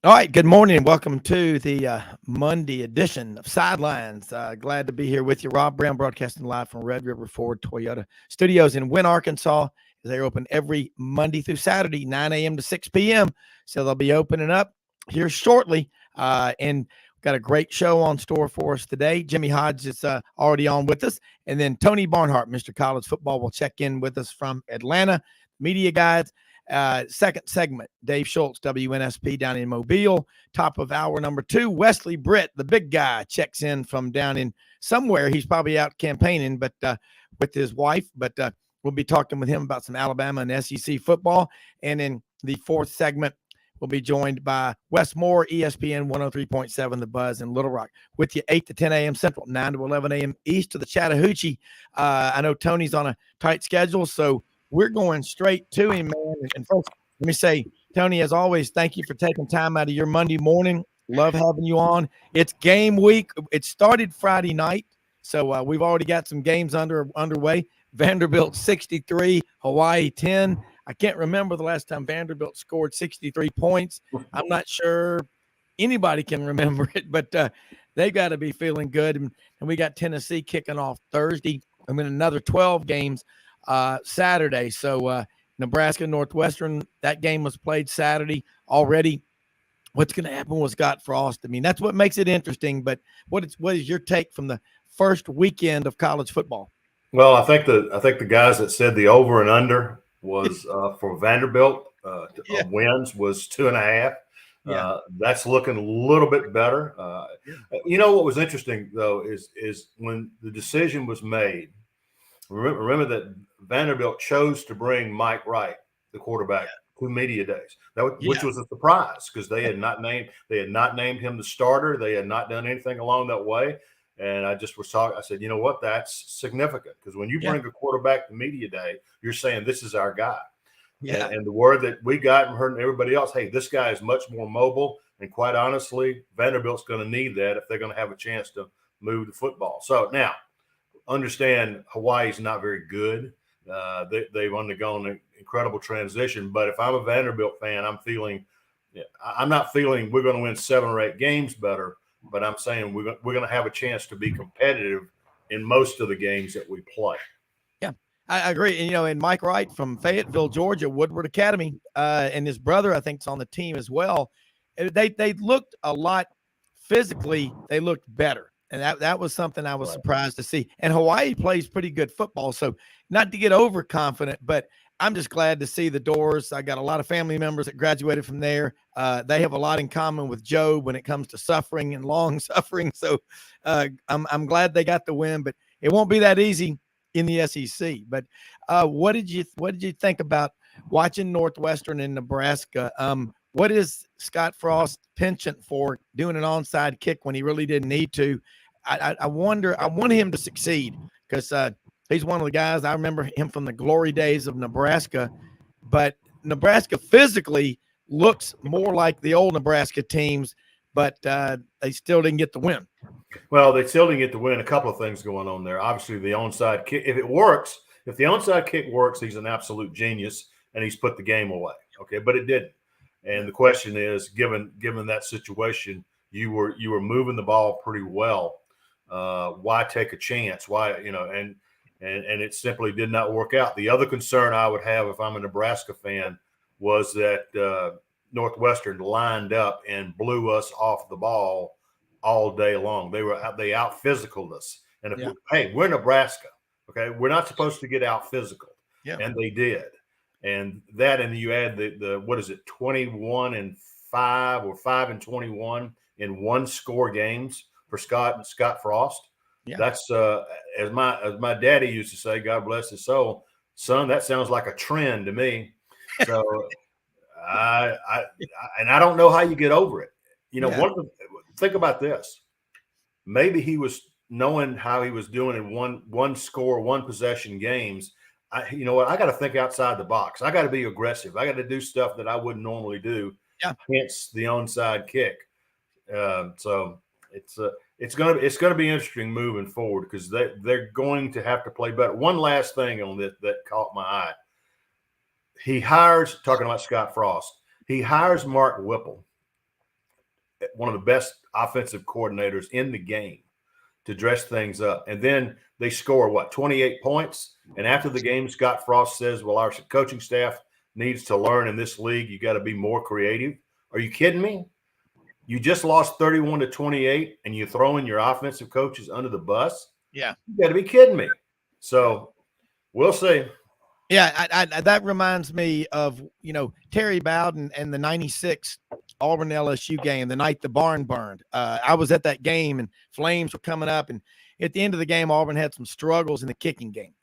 All right, good morning and welcome to the Monday edition of Sidelines. Glad to be here with you. Rob Brown broadcasting live from Red River Ford Toyota Studios in Wynne, Arkansas. They're open every Monday through Saturday, 9 a.m. to 6 p.m. So they'll be opening up here shortly. And we've got a great show on store for us today. Jimmy Hodge is already on with us. And then Tony Barnhart, Mr. College Football, will check in with us from Atlanta. Media guides. Second segment, Dave Schultz, WNSP down in Mobile. Top of hour number 2, Wesley Britt, the big guy, checks in from down in somewhere. He's probably out campaigning, but with his wife. But we'll be talking with him about some Alabama and SEC football. And in the fourth segment, we'll be joined by Wes Moore, ESPN 103.7 The Buzz in Little Rock, with you 8 to 10 a.m. Central, 9 to 11 a.m. East of the Chattahoochee. I know Tony's on a tight schedule, so we're going straight to him, man. And folks, let me say, Tony, as always, thank you for taking time out of your Monday morning. Love having you on. It's game week. It started Friday night, so we've already got some games underway. Vanderbilt 63, Hawaii 10. I can't remember the last time Vanderbilt scored 63 points. I'm not sure anybody can remember it, but they got to be feeling good. And we got Tennessee kicking off Thursday. Another 12 games Saturday. So Nebraska Northwestern, that game was played Saturday already. What's going to happen with Scott Frost? I mean, that's what makes it interesting. But what is your take from the first weekend of college football? Well, I think the guys that said the over and under was for Vanderbilt wins was 2.5. That's looking a little bit better. You know what was interesting though is when the decision was made. Remember that Vanderbilt chose to bring Mike Wright, the quarterback, to media days, which was a surprise because they had not named him the starter. They had not done anything along that way. And I just was talking. I said, you know what? That's significant because when you bring a quarterback to media day, you're saying this is our guy. Yeah. And the word that we got and heard everybody else, hey, this guy is much more mobile. And quite honestly, Vanderbilt's going to need that if they're going to have a chance to move the football. So now, understand Hawaii's not very good. They've undergone an incredible transition. But if I'm a Vanderbilt fan, I'm not feeling we're going to win 7 or 8 games better. But I'm saying we're going to have a chance to be competitive in most of the games that we play. Yeah, I agree. And, and Mike Wright from Fayetteville, Georgia, Woodward Academy, and his brother, I think, is on the team as well. They looked a lot physically. They looked better. And that was something I was surprised to see. And Hawaii plays pretty good football. So not to get overconfident, but I'm just glad to see the Doors. I got a lot of family members that graduated from there. They have a lot in common with Joe when it comes to suffering and long suffering. So I'm glad they got the win, but it won't be that easy in the SEC. But what did you think about watching Northwestern and Nebraska? What is Scott Frost penchant for doing an onside kick when he really didn't need to? I want him to succeed because he's one of the guys. I remember him from the glory days of Nebraska, but Nebraska physically looks more like the old Nebraska teams, but they still didn't get the win. Well, they still didn't get the win. A couple of things going on there. Obviously, the onside kick, if it works, if the onside kick works, he's an absolute genius, and he's put the game away. Okay, but it didn't. And the question is, given that situation, you were moving the ball pretty well. Why take a chance? Why, and it simply did not work out. The other concern I would have if I'm a Nebraska fan was that Northwestern lined up and blew us off the ball all day long. They out physicaled us. And we're Nebraska. Okay, we're not supposed to get out physical, and they did. And you add the what is it, 21-5 or 5-21 in one score games for Scott Frost. Yeah. That's as my daddy used to say, God bless his soul, son, that sounds like a trend to me. So I don't know how you get over it. Think about this. Maybe he was knowing how he was doing in one score, one possession games. You know what? I got to think outside the box. I got to be aggressive. I got to do stuff that I wouldn't normally do. Yeah. Hence the onside kick. So it's gonna be interesting moving forward because they're going to have to play better. One last thing on that caught my eye. He hires, talking about Scott Frost, he hires Mark Whipple, one of the best offensive coordinators in the game to dress things up. And then they score, 28 points? And after the game, Scott Frost says, well, our coaching staff needs to learn in this league. You got to be more creative. Are you kidding me? You just lost 31-28 and you're throwing your offensive coaches under the bus? Yeah. You got to be kidding me. So we'll see. Yeah, I that reminds me of, Terry Bowden and the 96 Auburn LSU game, the night the barn burned. I was at that game and flames were coming up. And at the end of the game, Auburn had some struggles in the kicking game.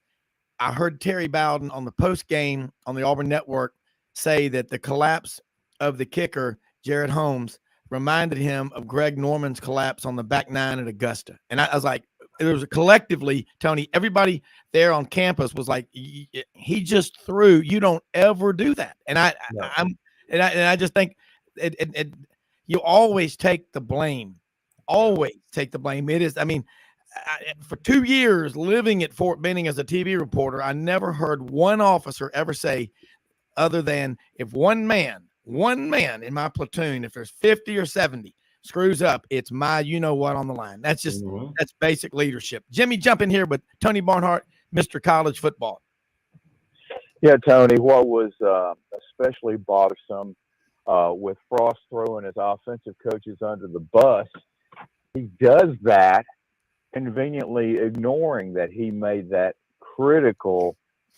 I heard Terry Bowden on the post game on the Auburn Network say that the collapse of the kicker, Jared Holmes, reminded him of Greg Norman's collapse on the back nine at Augusta. And I was like, it was collectively, Tony, everybody there on campus was like, he just threw. You don't ever do that. And I just think you always take the blame. Always take the blame. It is, for 2 years living at Fort Benning as a TV reporter, I never heard one officer ever say, other than if one man in my platoon, if there's 50 or 70 screws up, it's my you-know-what on the line. That's just that's basic leadership. Jimmy, jump in here with Tony Barnhart, Mr. College Football. Yeah, Tony, what was especially bothersome with Frost throwing his offensive coaches under the bus, he does that conveniently ignoring that he made that critical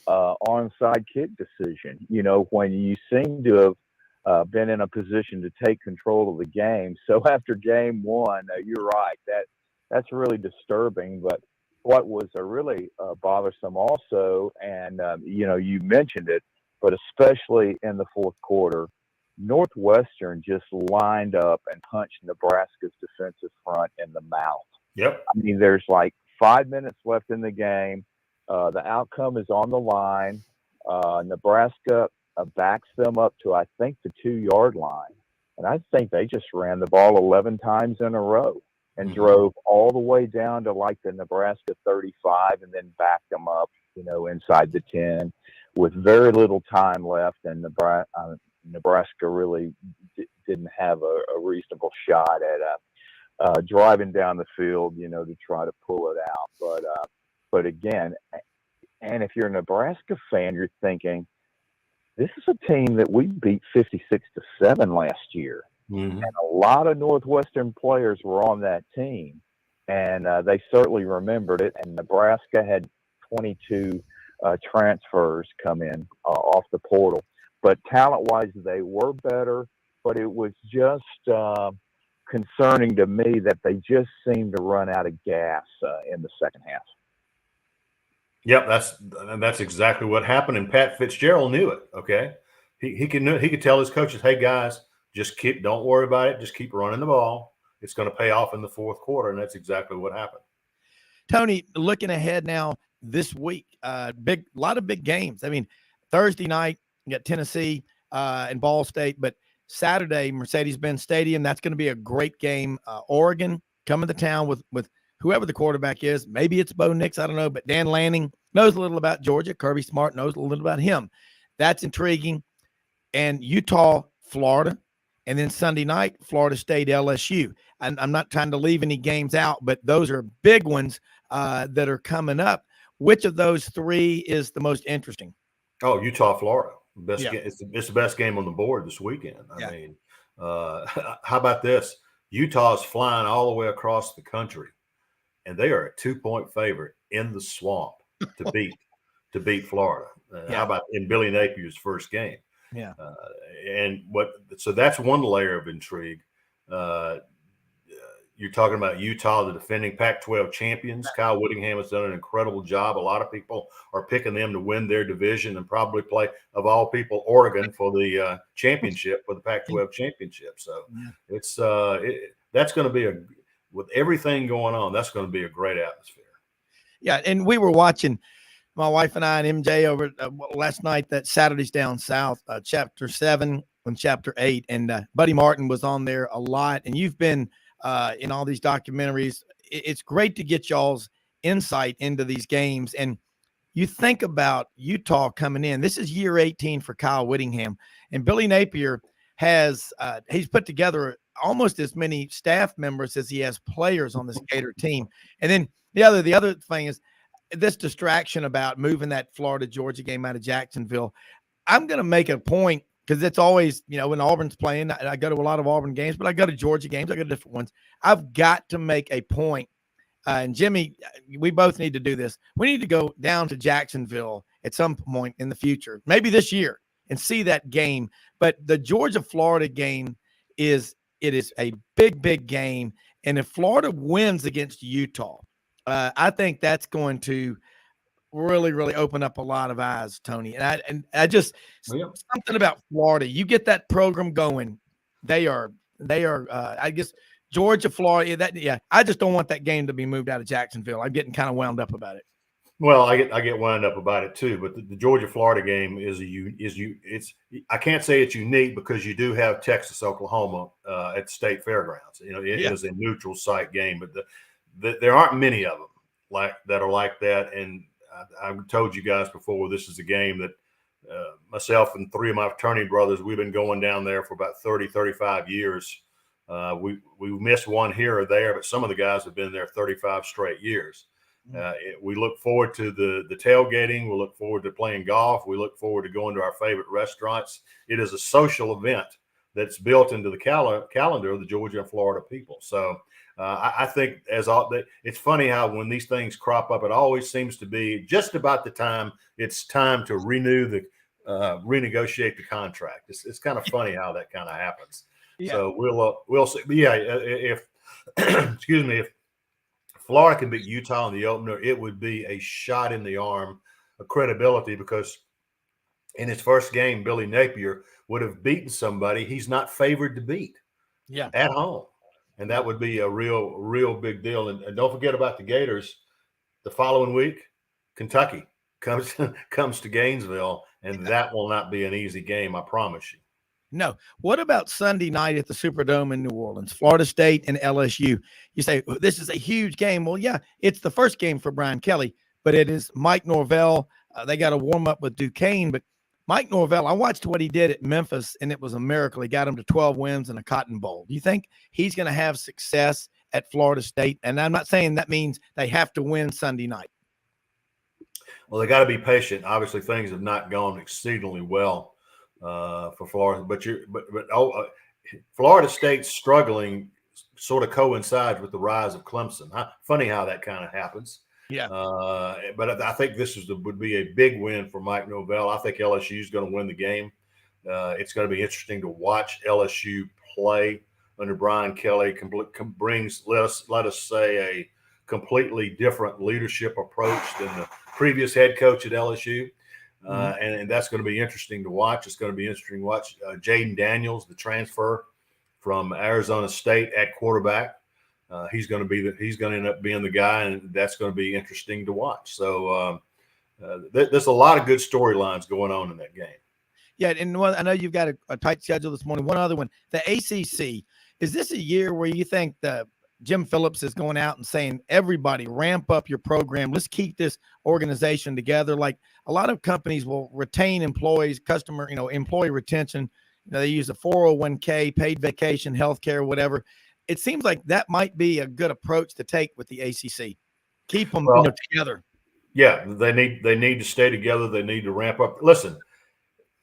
onside kick decision. When you seem to have been in a position to take control of the game. So after game one, you're right, that's really disturbing. But what was really bothersome also, and you mentioned it, but especially in the fourth quarter, Northwestern just lined up and punched Nebraska's defensive front in the mouth. Yep. There's like 5 minutes left in the game. The outcome is on the line. Nebraska backs them up to, I think, the 2-yard line. And I think they just ran the ball 11 times in a row and drove all the way down to like the Nebraska 35 and then backed them up, inside the 10 with very little time left. And Nebraska really didn't have a reasonable shot at driving down the field, to try to pull it out. But again, and if you're a Nebraska fan, you're thinking, this is a team that we beat 56-7 last year. And a lot of Northwestern players were on that team, and they certainly remembered it. And Nebraska had 22 transfers come in off the portal. But talent-wise, they were better, but it was just concerning to me that they just seemed to run out of gas in the second half. Yep, that's exactly what happened, and Pat Fitzgerald knew it. Okay, he could tell his coaches, "Hey guys, don't worry about it. Just keep running the ball. It's going to pay off in the fourth quarter," and that's exactly what happened. Tony, looking ahead now this week, lot of big games. Thursday night you got Tennessee and Ball State, but Saturday Mercedes-Benz Stadium, that's going to be a great game. Oregon coming to town with whoever the quarterback is. Maybe it's Bo Nix, I don't know, but Dan Lanning knows a little about Georgia. Kirby Smart knows a little about him. That's intriguing. And Utah, Florida, and then Sunday night, Florida State, LSU. I'm not trying to leave any games out, but those are big ones that are coming up. Which of those three is the most interesting? Oh, Utah, Florida. It's the best game on the board this weekend. How about this? Utah's flying all the way across the country, and they are a 2-point favorite in the swamp to beat Florida. How about in Billy Napier's first game? Yeah. So that's one layer of intrigue. You're talking about Utah, the defending Pac-12 champions. Kyle Whittingham has done an incredible job. A lot of people are picking them to win their division and probably play, of all people, Oregon for the championship, for the Pac-12 championship. So that's going to be with everything going on, that's going to be a great atmosphere. Yeah, and we were watching, my wife and I and MJ over last night, that Saturdays Down South, Chapter 7 and Chapter 8, and Buddy Martin was on there a lot, and you've been in all these documentaries. It's great to get y'all's insight into these games. And you think about Utah coming in. This is year 18 for Kyle Whittingham, and Billy Napier has he's put together almost as many staff members as he has players on this Gator team. And then the other thing is this distraction about moving that Florida-Georgia game out of Jacksonville. I'm going to make a point because it's always, when Auburn's playing, I go to a lot of Auburn games, but I go to Georgia games. I go to different ones. I've got to make a point. And Jimmy, we both need to do this. We need to go down to Jacksonville at some point in the future, maybe this year, and see that game. But the Georgia-Florida game is a big, big game. And if Florida wins against Utah, I think that's going to really, really open up a lot of eyes, Tony. And I just something about Florida. You get that program going, they are. I guess Georgia, Florida. I just don't want that game to be moved out of Jacksonville. I'm getting kind of wound up about it. Well, I get wound up about it too. But the Georgia Florida game I can't say it's unique because you do have Texas Oklahoma at the state fairgrounds. It is a neutral site game, but there aren't many of them that are like that. And I've told you guys before, this is a game that myself and three of my fraternity brothers, we've been going down there for about 30, 35 years. We missed one here or there, but some of the guys have been there 35 straight years. We look forward to the tailgating. We look forward to playing golf. We look forward to going to our favorite restaurants. It is a social event that's built into the calendar of the Georgia and Florida people. So I think it's funny how when these things crop up, it always seems to be just about the time it's time to renegotiate the contract. It's kind of funny how that kind of happens. Yeah. So we'll see. But if excuse me, if Florida can beat Utah in the opener, it would be a shot in the arm of credibility because in his first game, Billy Napier would have beaten somebody he's not favored to beat at home. And that would be a real big deal. And don't forget about the Gators. The following week, Kentucky comes to Gainesville, and that will not be an easy game, I promise you. No. What about Sunday night at the Superdome in New Orleans, Florida State and LSU? You say, this is a huge game. Well, yeah, it's the first game for Brian Kelly, but it is Mike Norvell. They got to warm up with Duquesne, but Mike Norvell, I watched what he did at Memphis, and it was a miracle. He got him to 12 wins and a Cotton Bowl. Do you think he's going to have success at Florida State? And I'm not saying that means they have to win Sunday night. Well, they got to be patient. Obviously, things have not gone exceedingly well for Florida, but Florida State's struggling sort of coincides with the rise of Clemson. Funny how that kind of happens. Yeah. But I think this would be a big win for Mike Norvell. I think LSU is going to win the game. It's going to be interesting to watch LSU play under Brian Kelly. Brings, let us say, a completely different leadership approach than the previous head coach at LSU. And that's going to be interesting to watch. It's going to be interesting to watch Jaden Daniels, the transfer from Arizona State at quarterback. He's going to end up being the guy, and that's going to be interesting to watch. So there's a lot of good storylines going on in that game. Yeah, and I know you've got a tight schedule this morning. One other one, the ACC. Is this a year where you think Jim Phillips is going out and saying, everybody ramp up your program. Let's keep this organization together. Like a lot of companies will retain employees, employee retention. They use a 401k, paid vacation, healthcare, whatever. It seems like that might be a good approach to take with the ACC. Keep them together. Yeah, they need to stay together. They need to ramp up. Listen,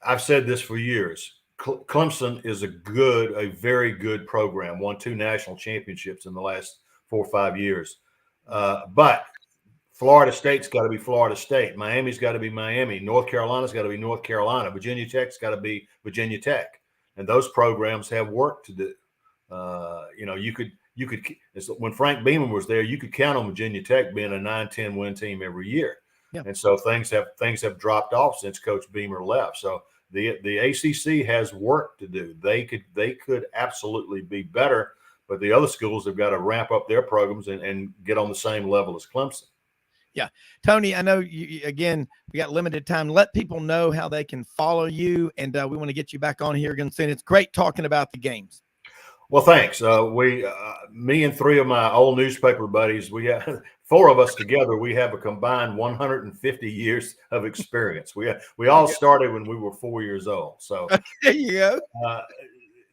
I've said this for years. Clemson is a very good program. Won 2 national championships in the last 4 or 5 years. But Florida State's got to be Florida State. Miami's got to be Miami. North Carolina's got to be North Carolina. Virginia Tech's got to be Virginia Tech. And those programs have work to do. You could when Frank Beeman was there, you could count on Virginia Tech being a 9-10 win team every year. Yeah. And so things have dropped off since Coach Beamer left. So the ACC has work to do. They could absolutely be better, but the other schools have got to ramp up their programs and get on the same level as Clemson. Yeah. Tony, I know we got limited time. Let people know how they can follow you, and we want to get you back on here again soon. It's great talking about the games. Well, thanks. Me and 3 of my old newspaper buddies, we have 4 of us together. We have a combined 150 years of experience. We all started when we were 4 years old. So there you go.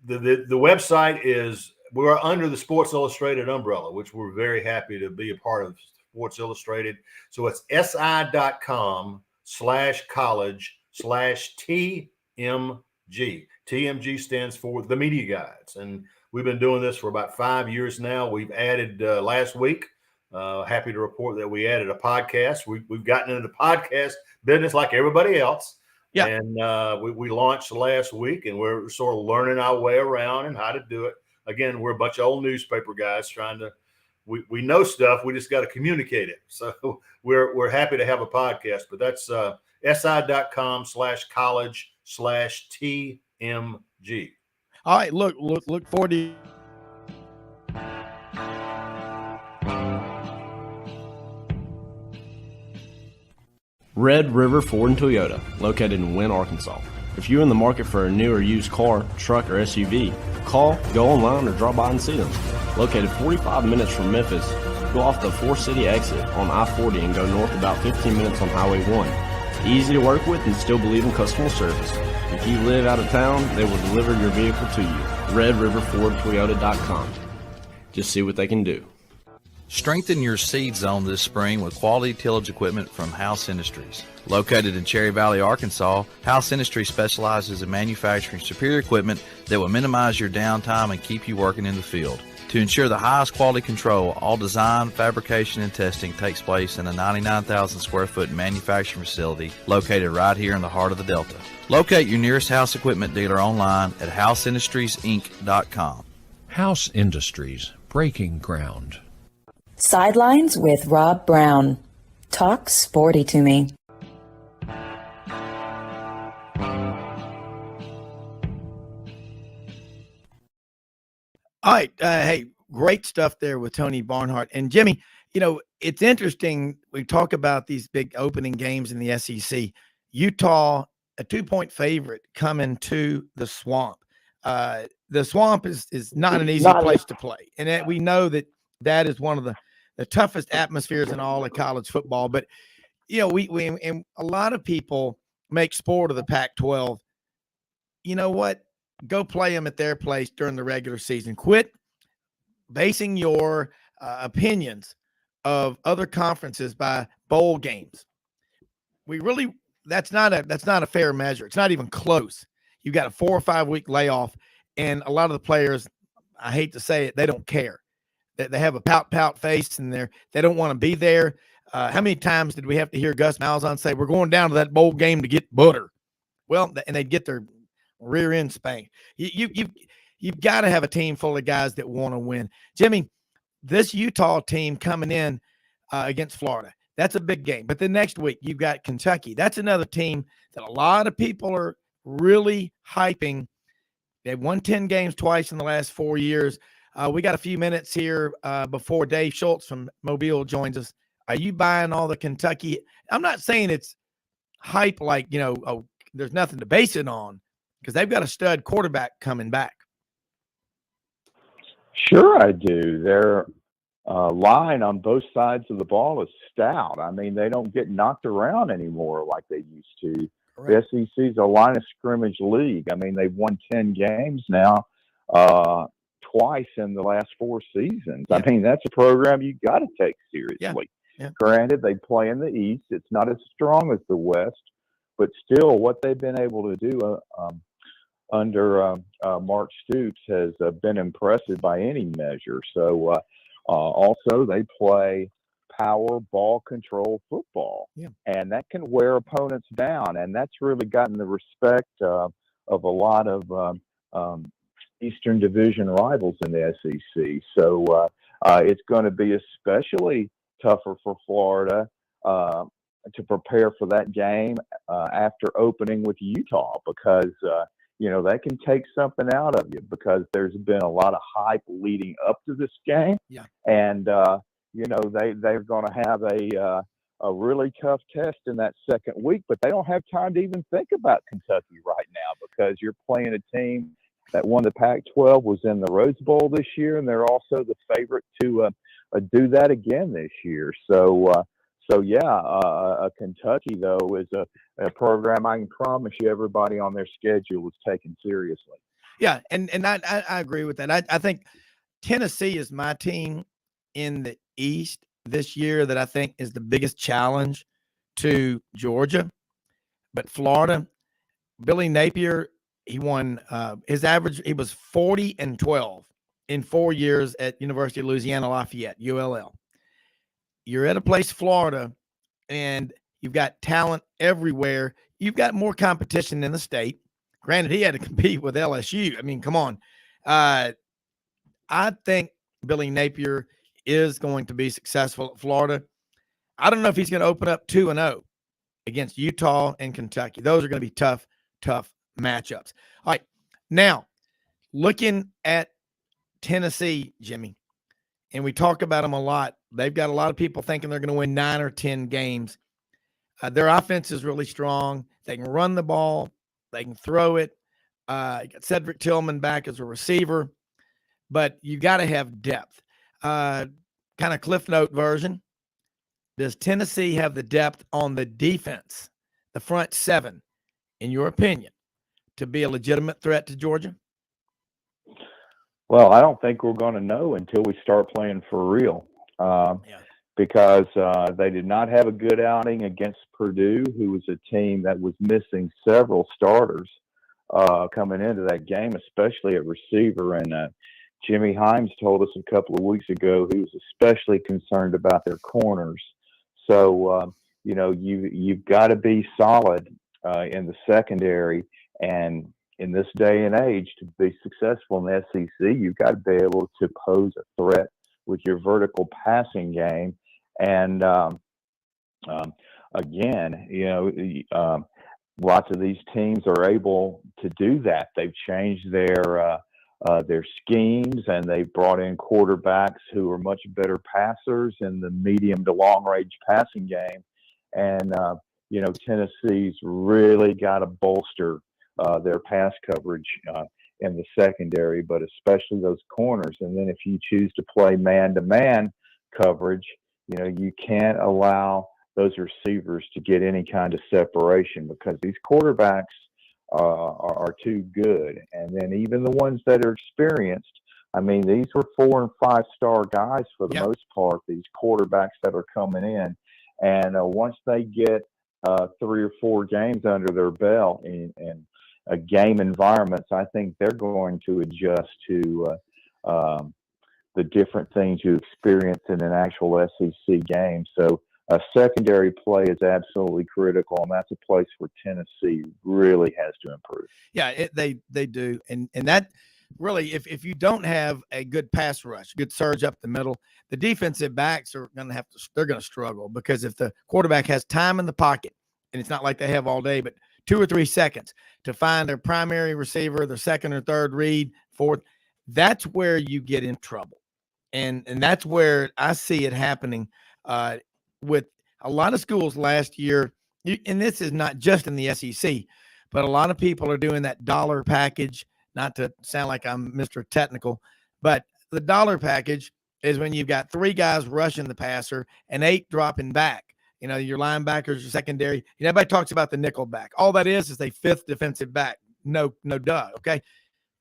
the website is, we're under the Sports Illustrated umbrella, which we're very happy to be a part of Sports Illustrated. So it's si.com/college/TMG. TMG stands for the Media Guides. And we've been doing this for about 5 years now. We've added last week. Happy to report that we added a podcast. We've gotten into the podcast business like everybody else. Yeah. And we launched last week, and we're sort of learning our way around and how to do it. Again, we're a bunch of old newspaper guys trying to, we know stuff. We just got to communicate it. So we're happy to have a podcast, but that's si.com/college/TMG. All right. Look forward to. Red River Ford and Toyota, located in Wynne, Arkansas. If you're in the market for a new or used car, truck, or SUV, call, go online, or drop by and see them. Located 45 minutes from Memphis, go off the 4-city exit on I-40 and go north about 15 minutes on Highway 1. Easy to work with and still believe in customer service. If you live out of town, they will deliver your vehicle to you. RedRiverFordToyota.com. Just see what they can do. Strengthen your seed zone this spring with quality tillage equipment from House Industries. Located in Cherry Valley, Arkansas, House Industries specializes in manufacturing superior equipment that will minimize your downtime and keep you working in the field. To ensure the highest quality control, all design, fabrication, and testing takes place in a 99,000 square foot manufacturing facility located right here in the heart of the Delta. Locate your nearest House equipment dealer online at houseindustriesinc.com. House Industries, breaking ground. Sidelines with Rob Brown. Talk sporty to me. All right. Hey, great stuff there with Tony Barnhart. And Jimmy, it's interesting. We talk about these big opening games in the SEC. Utah, a 2-point favorite coming to the Swamp. The Swamp is not an easy place to play. And we know that is one of the toughest atmospheres in all of college football. But, we and a lot of people make sport of the Pac-12. You know what? Go play them at their place during the regular season. Quit basing your opinions of other conferences by bowl games. That's not a fair measure. It's not even close. You've got a 4 or 5 week layoff, and a lot of the players, I hate to say it, they don't care. They have a pout face, and they don't want to be there. How many times did we have to hear Gus Malzahn say, "We're going down to that bowl game to get butter"? Well, and they'd get their rear end spanked. You've got to have a team full of guys that want to win. Jimmy, this Utah team coming in against Florida, that's a big game. But the next week, you've got Kentucky. That's another team that a lot of people are really hyping. They've won 10 games twice in the last 4 years. We got a few minutes here before Dave Schultz from Mobile joins us. Are you buying all the Kentucky? I'm not saying it's hype like, there's nothing to base it on, because they've got a stud quarterback coming back. Sure, I do. Their line on both sides of the ball is stout. I mean, they don't get knocked around anymore like they used to. Correct. The SEC is a line of scrimmage league. I mean, they've won 10 games now, twice in the last 4 seasons. Yeah. I mean, that's a program you got to take seriously. Yeah. Yeah. Granted, they play in the East. It's not as strong as the West, but still, what they've been able to do under Mark Stoops has been impressive by any measure. So, also, they play power ball control football, and that can wear opponents down, and that's really gotten the respect of a lot of Eastern Division rivals in the SEC. So, it's going to be especially tougher for Florida to prepare for that game after opening with Utah, because they can take something out of you, because there's been a lot of hype leading up to this game. Yeah. And they're going to have a really tough test in that second week, but they don't have time to even think about Kentucky right now, because you're playing a team that won the Pac-12, was in the Rose Bowl this year, and they're also the favorite to do that again this year. So Kentucky, though, is a program I can promise you everybody on their schedule is taken seriously. Yeah, and I agree with that. I think Tennessee is my team in the East this year that I think is the biggest challenge to Georgia. But Florida, Billy Napier, he won his average. He was 40-12 in 4 years at University of Louisiana Lafayette, ULL. You're at a place, Florida, and you've got talent everywhere. You've got more competition in the state. Granted, he had to compete with LSU. I mean, come on. I think Billy Napier is going to be successful at Florida. I don't know if he's going to open up 2-0 against Utah and Kentucky. Those are going to be tough matchups. All right. Now, looking at Tennessee, Jimmy, and we talk about them a lot. They've got a lot of people thinking they're going to win 9 or 10 games. Their offense is really strong. They can run the ball. They can throw it. You got Cedric Tillman back as a receiver, but you got to have depth. Kind of Cliff Note version. Does Tennessee have the depth on the defense, the front seven, in your opinion, to be a legitimate threat to Georgia? Well, I don't think we're going to know until we start playing for real. Because they did not have a good outing against Purdue, who was a team that was missing several starters coming into that game, especially at receiver. And Jimmy Himes told us a couple of weeks ago he was especially concerned about their corners. So, you've got to be solid in the secondary. And in this day and age, to be successful in the SEC, you've got to be able to pose a threat with your vertical passing game. And again, lots of these teams are able to do that. They've changed their schemes, and they've brought in quarterbacks who are much better passers in the medium to long range passing game. And Tennessee's really got to bolster their pass coverage in the secondary, but especially those corners. And then if you choose to play man-to-man coverage, you can't allow those receivers to get any kind of separation, because these quarterbacks are too good. And then even the ones that are experienced, I mean, these were 4- and 5-star guys for the most part, these quarterbacks that are coming in. And once they get 3 or 4 games under their belt in game environments, I think they're going to adjust to the different things you experience in an actual SEC game. So secondary play is absolutely critical, and that's a place where Tennessee really has to improve. Yeah, they do. And that really, if you don't have a good pass rush, good surge up the middle, the defensive backs are going to they're going to struggle, because if the quarterback has time in the pocket, and it's not like they have all day, but 2 or 3 seconds to find their primary receiver, their second or third read, fourth, that's where you get in trouble. And that's where I see it happening with a lot of schools last year. And this is not just in the SEC, but a lot of people are doing that dollar package, not to sound like I'm Mr. Technical, but the dollar package is when you've got 3 guys rushing the passer and 8 dropping back. Your linebackers, your secondary. Everybody talks about the nickel back. All that is a 5th defensive back. No duh. Okay.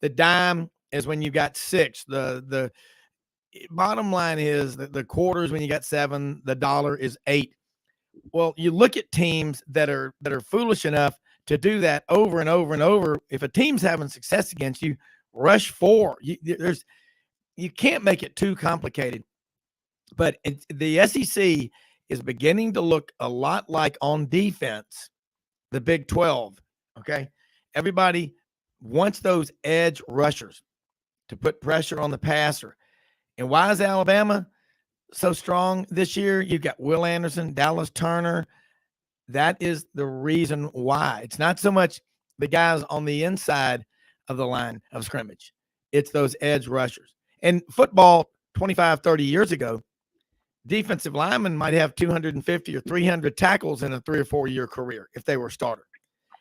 The dime is when you got 6. The bottom line is that the quarters when you got 7. The dollar is 8. Well, you look at teams that are foolish enough to do that over and over and over. If a team's having success against you, rush 4. You can't make it too complicated. But the SEC is beginning to look a lot like, on defense, the Big 12, okay? Everybody wants those edge rushers to put pressure on the passer. And why is Alabama so strong this year? You've got Will Anderson, Dallas Turner. That is the reason why. It's not so much the guys on the inside of the line of scrimmage. It's those edge rushers. And football 25, 30 years ago, defensive linemen might have 250 or 300 tackles in a 3 or 4 year career if they were a starter.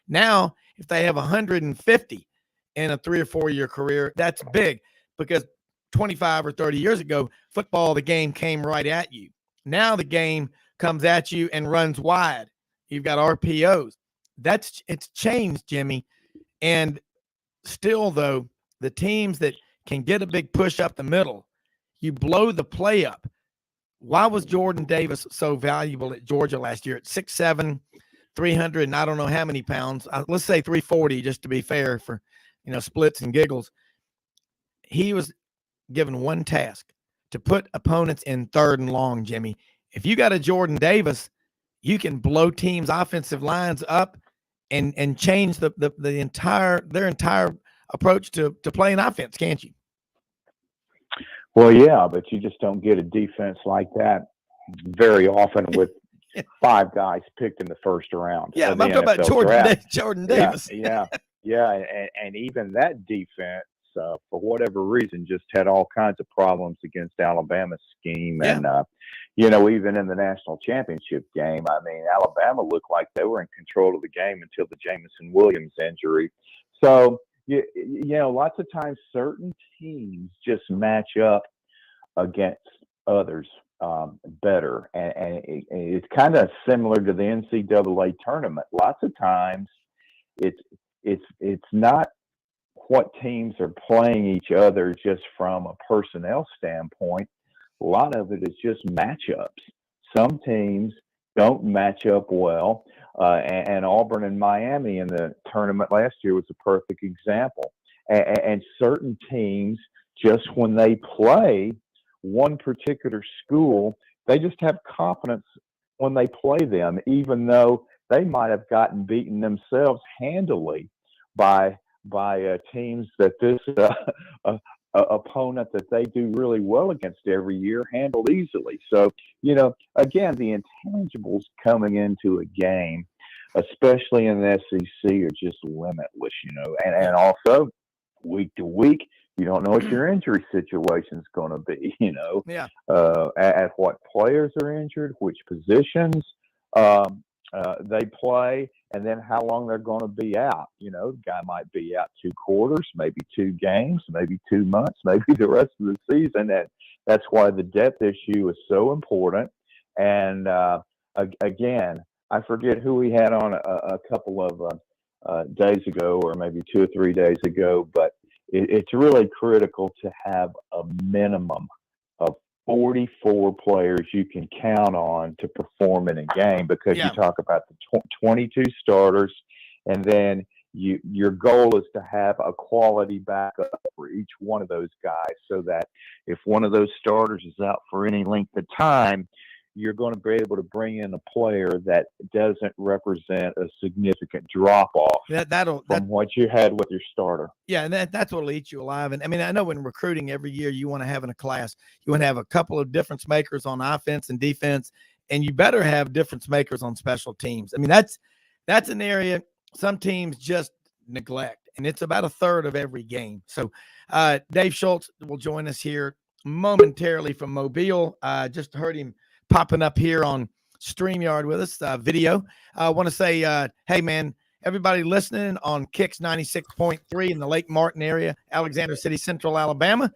Now, if they have 150 in a 3 or 4 year career, that's big, because 25 or 30 years ago, football, the game came right at you. Now the game comes at you and runs wide. You've got RPOs. It's changed, Jimmy. And still, though, the teams that can get a big push up the middle, you blow the play up. Why was Jordan Davis so valuable at Georgia last year at 6'7", 300, and I don't know how many pounds? Let's say 340, just to be fair for, splits and giggles. He was given one task: to put opponents in third and long, Jimmy. If you got a Jordan Davis, you can blow teams' offensive lines up and change their entire approach to playing offense, can't you? Well, yeah, but you just don't get a defense like that very often with 5 guys picked in the first round. Yeah, I'm talking about Jordan Davis. Yeah. And even that defense, for whatever reason, just had all kinds of problems against Alabama's scheme. Yeah. And, even in the national championship game, I mean, Alabama looked like they were in control of the game until the Jamison Williams injury. So, lots of times certain teams just match up against others better. And it's kind of similar to the NCAA tournament. Lots of times it's not what teams are playing each other just from a personnel standpoint. A lot of it is just matchups. Some teams don't match up well. And Auburn and Miami in the tournament last year was a perfect example. And certain teams, just when they play one particular school, they just have confidence when they play them, even though they might have gotten beaten themselves handily by teams that this opponent that they do really well against every year handled easily. So, again, the intangibles coming into a game, especially in the SEC, are just limitless, and also week to week, you don't know what your injury situation is going to be, at what players are injured, which positions they play, and then how long they're going to be out. The guy might be out 2 quarters, maybe 2 games, maybe 2 months, maybe the rest of the season. And that's why the depth issue is so important. And again, I forget who we had on a couple of days ago, or maybe 2 or 3 days ago, but it's really critical to have a minimum of 44 players you can count on to perform in a game, because you talk about the 22 starters, and then your goal is to have a quality backup for each one of those guys, so that if one of those starters is out for any length of time, you're going to be able to bring in a player that doesn't represent a significant drop-off from what you had with your starter. Yeah, and that's what will eat you alive. And, I mean, I know in recruiting every year you want to have in a class, you want to have a couple of difference makers on offense and defense, and you better have difference makers on special teams. I mean, that's an area some teams just neglect, and it's about a third of every game. So Dave Schultz will join us here momentarily from Mobile. Just heard him popping up here on StreamYard with us, video. I want to say, hey, man, everybody listening on Kicks 96.3 in the Lake Martin area, Alexander City, Central Alabama.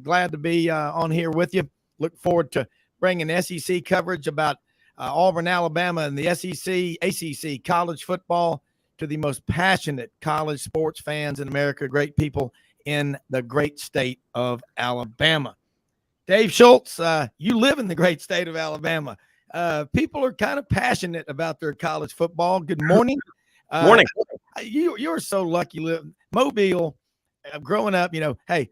Glad to be on here with you. Look forward to bringing SEC coverage about Auburn, Alabama, and the SEC, ACC, college football to the most passionate college sports fans in America, great people in the great state of Alabama. Dave Schultz, you live in the great state of Alabama. People are kind of passionate about their college football. Good morning. Morning. You're so lucky. Mobile, growing up, hey,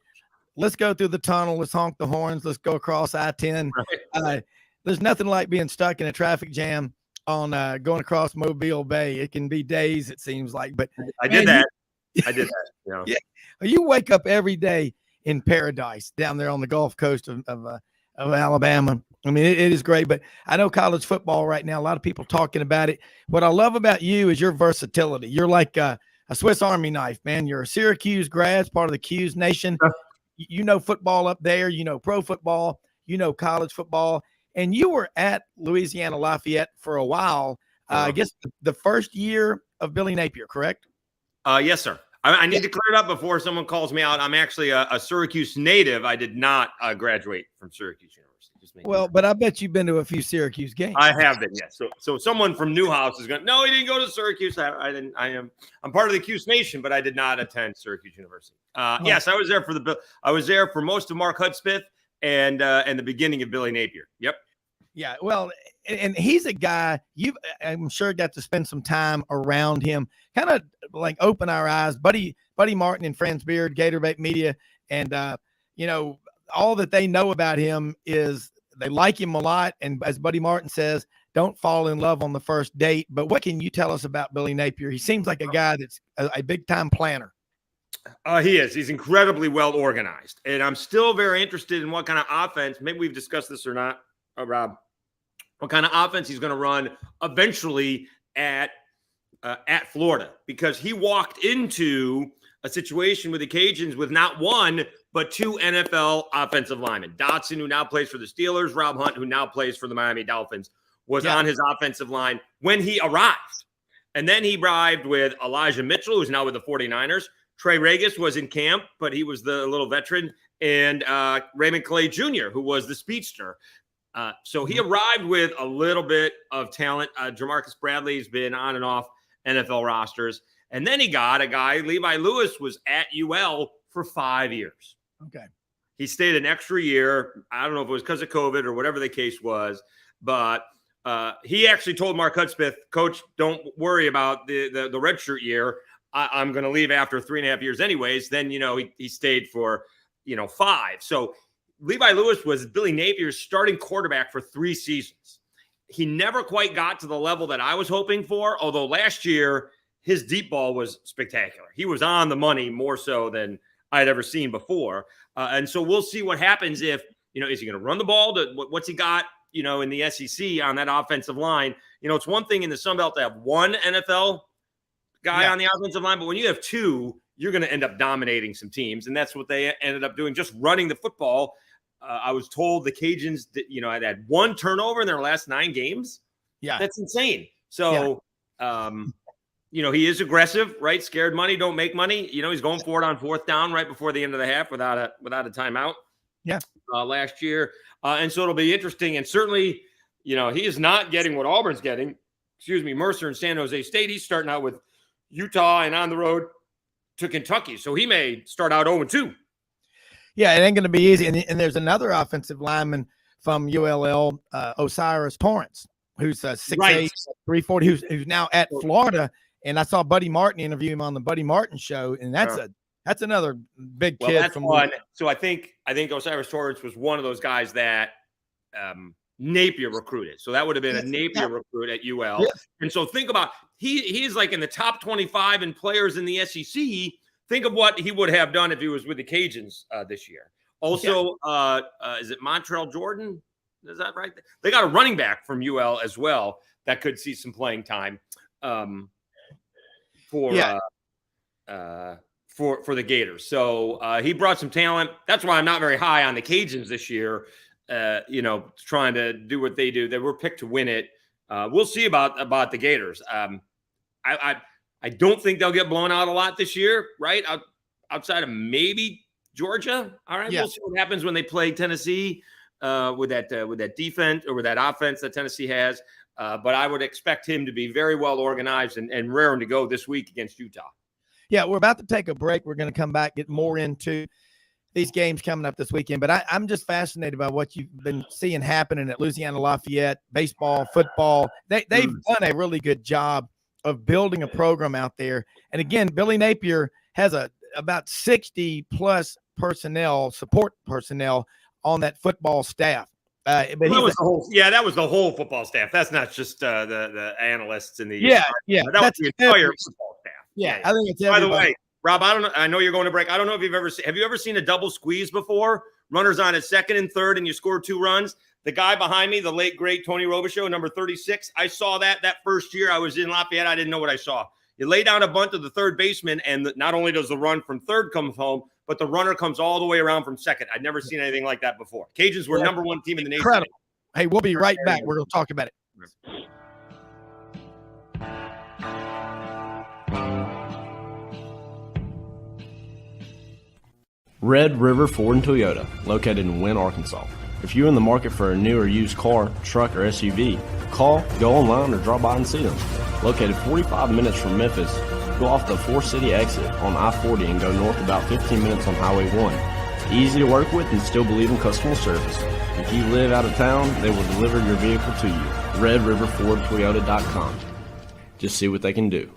let's go through the tunnel. Let's honk the horns. Let's go across I-10. Right. There's nothing like being stuck in a traffic jam on going across Mobile Bay. It can be days, it seems like. But I did that. Yeah. Yeah. You wake up every day in paradise down there on the Gulf Coast of Alabama. I mean, it is great, but I know college football right now, a lot of people talking about it. What I love about you is your versatility. You're like a Swiss Army knife, man. You're a Syracuse grad, part of the Q's Nation. You know football up there, pro football, college football, and you were at Louisiana Lafayette for a while. I guess the first year of Billy Napier, correct? Yes, sir. I need to clear it up before someone calls me out. I'm actually a Syracuse native. I did not graduate from Syracuse University. University. Just make Well, but I bet you've been to a few Syracuse games. I have been, yes. So someone from Newhouse is going. No, he didn't go to Syracuse. I didn't. I'm part of the Cuse Nation, but I did not attend Syracuse University. Yes, I was there I was there for most of Mark Hudspeth and the beginning of Billy Napier. Yep. Yeah, well, and he's a guy I'm sure got to spend some time around him, kind of like open our eyes. Buddy Martin and Franz Beard, Gatorbait Media, and all that they know about him is they like him a lot. And as Buddy Martin says, don't fall in love on the first date. But what can you tell us about Billy Napier? He seems like a guy that's a big time planner. He is. He's incredibly well organized, and I'm still very interested in what kind of offense. Maybe we've discussed this or not, Rob. What kind of offense he's going to run eventually at Florida, because he walked into a situation with the Cajuns with not one, but two NFL offensive linemen. Dotson, who now plays for the Steelers, Rob Hunt, who now plays for the Miami Dolphins, was on his offensive line when he arrived. And then he arrived with Elijah Mitchell, who's now with the 49ers. Trey Regis was in camp, but he was the little veteran. And Raymond Clay Jr., who was the speedster. So he arrived with a little bit of talent. Jamarcus Bradley's been on and off NFL rosters. And then he got a guy, Levi Lewis, was at UL for 5 years. Okay. He stayed an extra year. I don't know if it was because of COVID or whatever the case was, but he actually told Mark Hudspeth, Coach, don't worry about the redshirt year. I'm going to leave after 3.5 years anyways. Then, he stayed for, 5. So Levi Lewis was Billy Napier's starting quarterback for 3 seasons. He never quite got to the level that I was hoping for, although last year his deep ball was spectacular. He was on the money more so than I'd ever seen before. And so we'll see what happens if, is he going to run the ball? What's he got, in the SEC on that offensive line? It's one thing in the Sun Belt to have one NFL guy on the offensive line, but when you have 2, you're going to end up dominating some teams. And that's what they ended up doing, just running the football. I was told the Cajuns, had had 1 turnover in their last 9 games. Yeah. That's insane. So, he is aggressive, right? Scared money, don't make money. He's going for it on 4th down right before the end of the half without a timeout. Yeah. Last year. And so it'll be interesting. And certainly, he is not getting what Auburn's getting. Mercer and San Jose State. He's starting out with Utah and on the road to Kentucky. So he may start out 0-2. Yeah, it ain't going to be easy. And there's another offensive lineman from ULL, Osiris Torrance, who's 6'8", 340, who's now at Florida. And I saw Buddy Martin interview him on the Buddy Martin show, and that's another big kid. That's one. So I think Osiris Torrance was one of those guys that Napier recruited. So that would have been a Napier recruit at UL. Yeah. And so think about he's like in the top 25 in players in the SEC. Think of what he would have done if he was with the Cajuns this year. Also, is it Montreal Jordan? Is that right? They got a running back from UL as well that could see some playing time for the Gators. So he brought some talent. That's why I'm not very high on the Cajuns this year. Trying to do what they do. They were picked to win it. We'll see about the Gators. I don't think they'll get blown out a lot this year, right? Outside of maybe Georgia. All right, We'll see what happens when they play Tennessee with that defense or with that offense that Tennessee has. But I would expect him to be very well organized and raring to go this week against Utah. Yeah, we're about to take a break. We're going to come back, get more into these games coming up this weekend. But I'm just fascinated by what you've been seeing happening at Louisiana Lafayette, baseball, football. They've done a really good job of building a program out there. And again, Billy Napier has about 60 plus support personnel on that football staff. But that was the whole football staff. That's not just the analysts and the that was the entire football staff. Yeah, I think it's everybody. By the way, Rob, I don't know. I know you're going to break. I don't know if have you ever seen a double squeeze before? Runners on at 2nd and 3rd, and you score 2 runs. The guy behind me, the late, great Tony Robichaux, number 36, I saw that first year I was in Lafayette. I didn't know what I saw. You lay down a bunt to the third baseman, and not only does the run from 3rd come home, but the runner comes all the way around from 2nd. I'd never seen anything like that before. Cajuns were number 1 team in the nation. Incredible. Hey, we'll be right back. We're going to talk about it. Red River Ford and Toyota, located in Wynne, Arkansas. If you're in the market for a new or used car, truck, or SUV, call, go online, or drop by and see them. Located 45 minutes from Memphis, go off the 4-city exit on I-40 and go north about 15 minutes on Highway 1. Easy to work with and still believe in customer service. If you live out of town, they will deliver your vehicle to you. RedRiverFordToyota.com. Just see what they can do.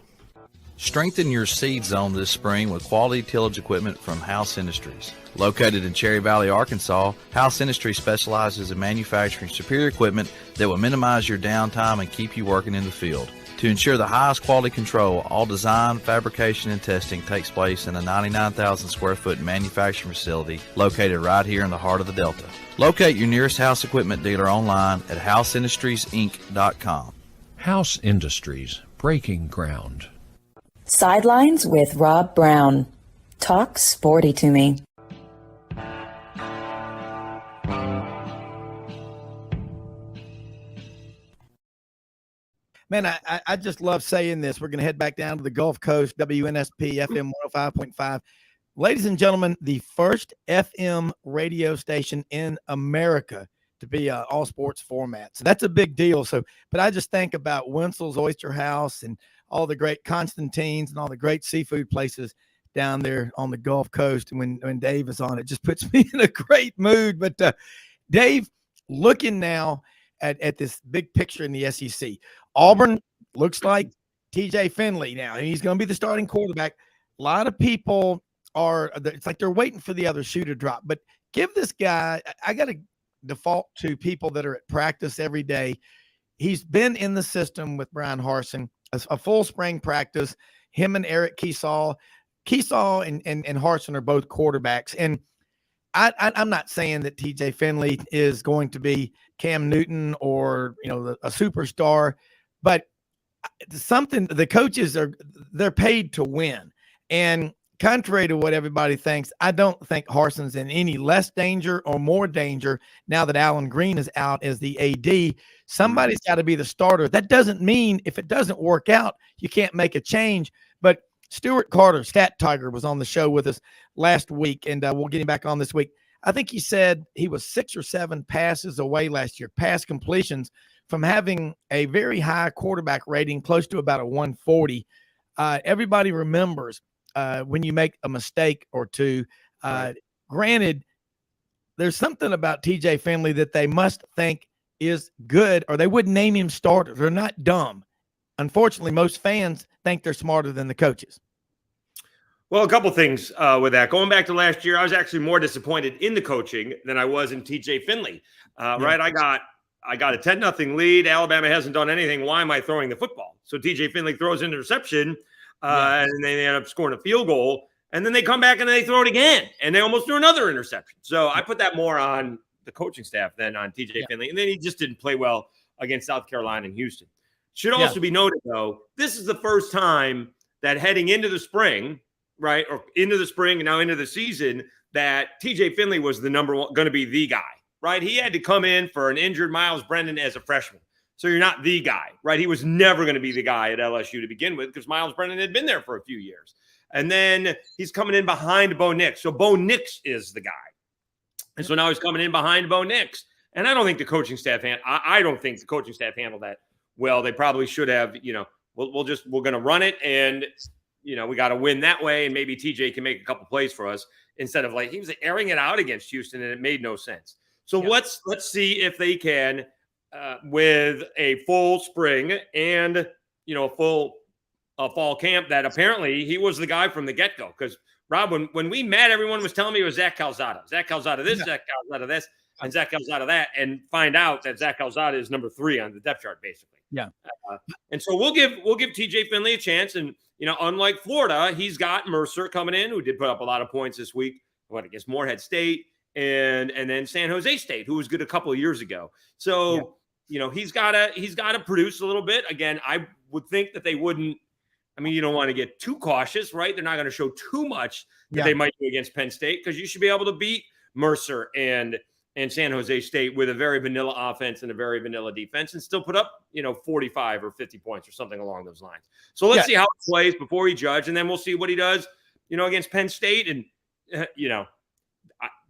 Strengthen your seed zone this spring with quality tillage equipment from House Industries. Located in Cherry Valley, Arkansas, House Industries specializes in manufacturing superior equipment that will minimize your downtime and keep you working in the field. To ensure the highest quality control, all design, fabrication, and testing takes place in a 99,000 square foot manufacturing facility located right here in the heart of the Delta. Locate your nearest House equipment dealer online at houseindustriesinc.com. House Industries, breaking ground. Sidelines with Rob Brown. Talk sporty to me. Man, I just love saying this. We're going to head back down to the Gulf Coast, WNSP FM 105.5. Ladies and gentlemen, the first FM radio station in America to be all sports format. So that's a big deal. So, but I just think about Wenzel's Oyster House and all the great Constantines and all the great seafood places down there on the Gulf Coast. And when Dave is on, it just puts me in a great mood. But Dave, looking now at this big picture in the SEC, Auburn looks like TJ Finley now. He's going to be the starting quarterback. A lot of people it's like they're waiting for the other shoe to drop. But give this guy, I got to default to people that are at practice every day. He's been in the system with Brian Harsin, a full spring practice. Him and Eric Keesaw and Harsin are both quarterbacks. And I'm not saying that TJ Finley is going to be Cam Newton or, a superstar, but something the coaches they're paid to win. And contrary to what everybody thinks, I don't think Harsin's in any less danger or more danger now that Alan Green is out as the AD. Somebody's got to be the starter. That doesn't mean if it doesn't work out, you can't make a change. But Stuart Carter, Stat Tiger, was on the show with us last week, and we'll get him back on this week. I think he said he was 6 or 7 passes away last year, pass completions, from having a very high quarterback rating, close to about a 140. Everybody remembers when you make a mistake or two. Granted, there's something about TJ Finley that they must think is good, or they wouldn't name him starter. They're not dumb. Unfortunately, most fans think they're smarter than the coaches. Well, a couple things with that. Going back to last year, I was actually more disappointed in the coaching than I was in TJ Finley. Right? I got a 10-0 lead. Alabama hasn't done anything. Why am I throwing the football? So TJ Finley throws an interception, and they end up scoring a field goal. And then they come back and they throw it again, and they almost threw another interception. So I put that more on the coaching staff than on TJ Finley. And then he just didn't play well against South Carolina and Houston. Should also be noted, though, this is the first time that heading into the spring, right, or into the spring and now into the season, that TJ Finley was the number one, going to be the guy, right? He had to come in for an injured Miles Brennan as a freshman. So you're not the guy, right? He was never going to be the guy at LSU to begin with because Miles Brennan had been there for a few years. And then he's coming in behind Bo Nix. So Bo Nix is the guy. And so now he's coming in behind Bo Nix. And I don't think the coaching staff I don't think the coaching staff handled that well. They probably should have, we're going to run it, and we got to win that way, and maybe TJ can make a couple plays for us instead of he was airing it out against Houston, and it made no sense. So let's see if they can, with a full spring and a full fall camp, that apparently he was the guy from the get-go. Because Rob, when we met, everyone was telling me it was Zach Calzada. Zach Calzada this, Zach Calzada this, and Zach Calzada that, and find out that Zach Calzada is number 3 on the depth chart, basically. Yeah. And so we'll give TJ Finley a chance. And, unlike Florida, he's got Mercer coming in, who did put up a lot of points this week, against Morehead State, and then San Jose State, who was good a couple of years ago. So, he's got to produce a little bit. Again, I would think that they wouldn't. I mean, you don't want to get too cautious, right? They're not going to show too much that they might do against Penn State, because you should be able to beat Mercer and San Jose State with a very vanilla offense and a very vanilla defense and still put up, 45 or 50 points or something along those lines. So let's see how it plays before we judge, and then we'll see what he does, against Penn State. And,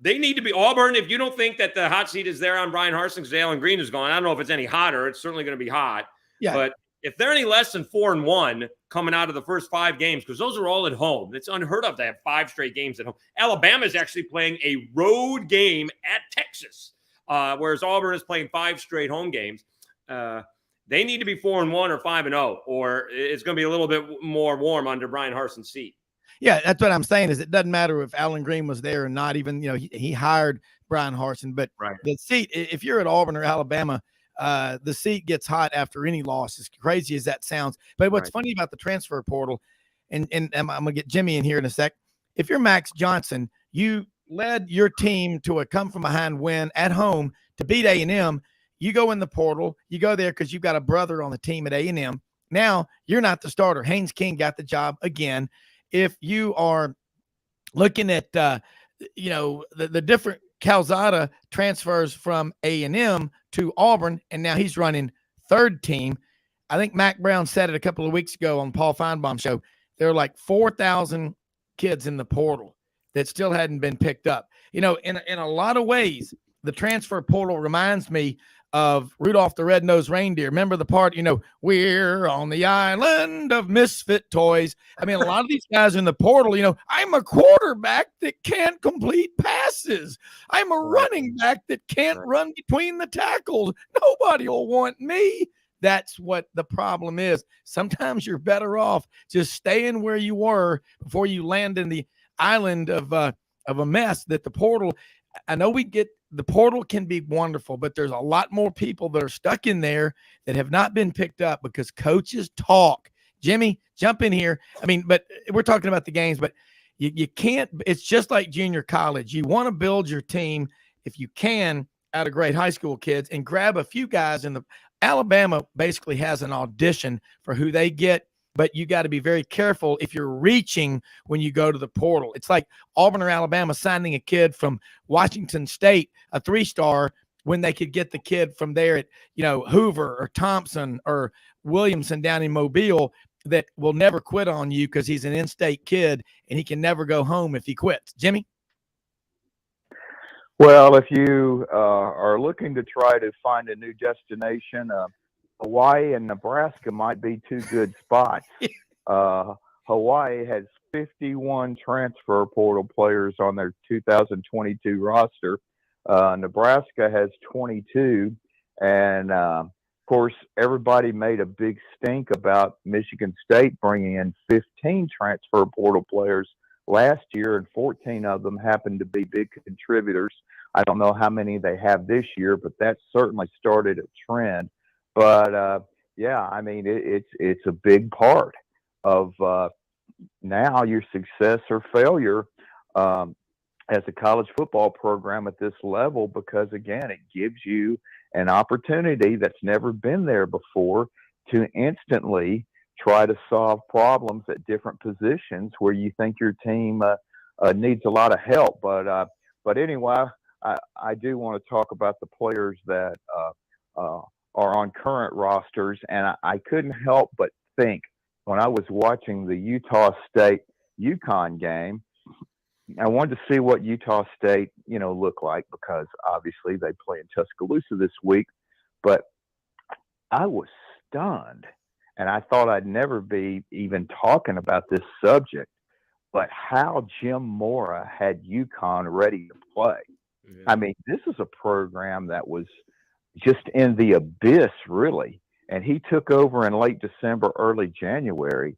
They need to be Auburn. If you don't think that the hot seat is there on Brian Harsin because Jalen Green is gone, I don't know if it's any hotter. It's certainly going to be hot. Yeah. But if they're any less than 4-1 coming out of the first 5 games, because those are all at home, it's unheard of to have 5 straight games at home. Alabama is actually playing a road game at Texas, whereas Auburn is playing 5 straight home games. They need to be 4-1 or 5-0, or it's going to be a little bit more warm under Brian Harsin's seat. Yeah, that's what I'm saying. Is it doesn't matter if Alan Green was there or not. Even he hired Brian Harsin, but the seat. If you're at Auburn or Alabama, the seat gets hot after any loss. As crazy as that sounds, but what's funny about the transfer portal, and I'm gonna get Jimmy in here in a sec. If you're Max Johnson, you led your team to a come from behind win at home to beat A&M. You go in the portal, you go there because you've got a brother on the team at A&M. Now you're not the starter. Haynes King got the job again. If you are looking at, the different Calzada transfers from A&M to Auburn, and now he's running third team. I think Mac Brown said it a couple of weeks ago on Paul Feinbaum's show. There are like 4,000 kids in the portal that still hadn't been picked up. In a lot of ways, the transfer portal reminds me of Rudolph the Red-Nosed Reindeer. Remember the part, we're on the island of misfit toys. I mean, a lot of these guys in the portal, I'm a quarterback that can't complete passes. I'm a running back that can't run between the tackles. Nobody will want me. That's what the problem is. Sometimes you're better off just staying where you were before you land in the island of a mess that the portal. I know the portal can be wonderful, but there's a lot more people that are stuck in there that have not been picked up because coaches talk. Jimmy, jump in here. I mean, but we're talking about the games, but you can't. It's just like junior college. You want to build your team, if you can, out of great high school kids and grab a few guys in the Alabama basically has an audition for who they get, but you got to be very careful if you're reaching when you go to the portal. It's like Auburn or Alabama signing a kid from Washington State, a 3-star, when they could get the kid from there at, Hoover or Thompson or Williamson down in Mobile that will never quit on you because he's an in-state kid and he can never go home if he quits. Jimmy? Well, if you are looking to try to find a new destination, Hawaii and Nebraska might be 2 good spots. Hawaii has 51 transfer portal players on their 2022 roster. Nebraska has 22. And, of course, everybody made a big stink about Michigan State bringing in 15 transfer portal players last year, and 14 of them happened to be big contributors. I don't know how many they have this year, but that certainly started a trend. But I mean, it's a big part of now your success or failure as a college football program at this level, because again, it gives you an opportunity that's never been there before to instantly try to solve problems at different positions where you think your team needs a lot of help. But anyway, I do want to talk about the players that are on current rosters, and I couldn't help but think when I was watching the Utah State UConn game, I wanted to see what Utah State, looked like, because obviously they play in Tuscaloosa this week. But I was stunned, and I thought I'd never be even talking about this subject, but how Jim Mora had UConn ready to play. Yeah. I mean, this is a program that was just in the abyss, really. And he took over in late December, early January.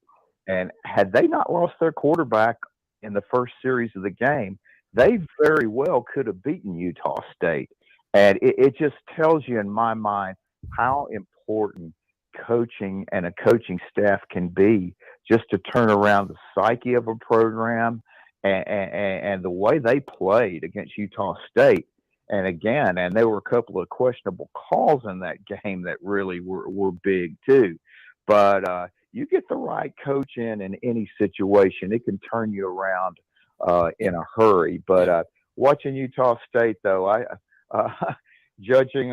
And had they not lost their quarterback in the first series of the game, they very well could have beaten Utah State. And it just tells you in my mind how important coaching and a coaching staff can be just to turn around the psyche of a program and the way they played against Utah State. And again, and there were a couple of questionable calls in that game that really were big too. But you get the right coach in any situation, it can turn you around in a hurry. But watching Utah State, though, judging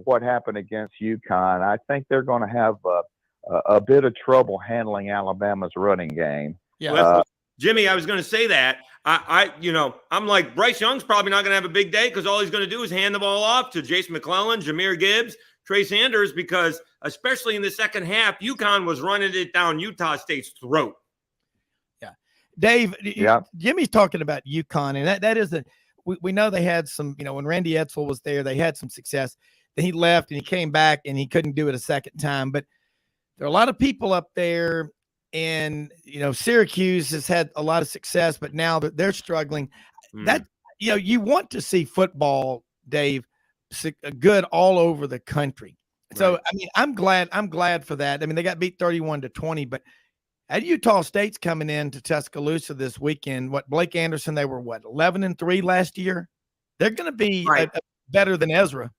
what happened against UConn, I think they're going to have a bit of trouble handling Alabama's running game. Yeah. Jimmy, I was going to say that. I'm like, Bryce Young's probably not going to have a big day because all he's going to do is hand the ball off to Jason McClellan, Jahmyr Gibbs, Trey Sanders, because especially in the second half, UConn was running it down Utah State's throat. Yeah. Dave, Yeah. Jimmy's talking about UConn, and that is we know they had some, when Randy Edsall was there, they had some success. Then he left and he came back and he couldn't do it a second time. But there are a lot of people up there, and Syracuse has had a lot of success, but now that they're struggling, that you want to see football, Dave, good all over the country. So I mean, I'm glad for that. I mean, they got beat 31-20, but at Utah State's coming in to Tuscaloosa this weekend. Blake Anderson, they were 11-3 last year. They're going to be better than Ezra.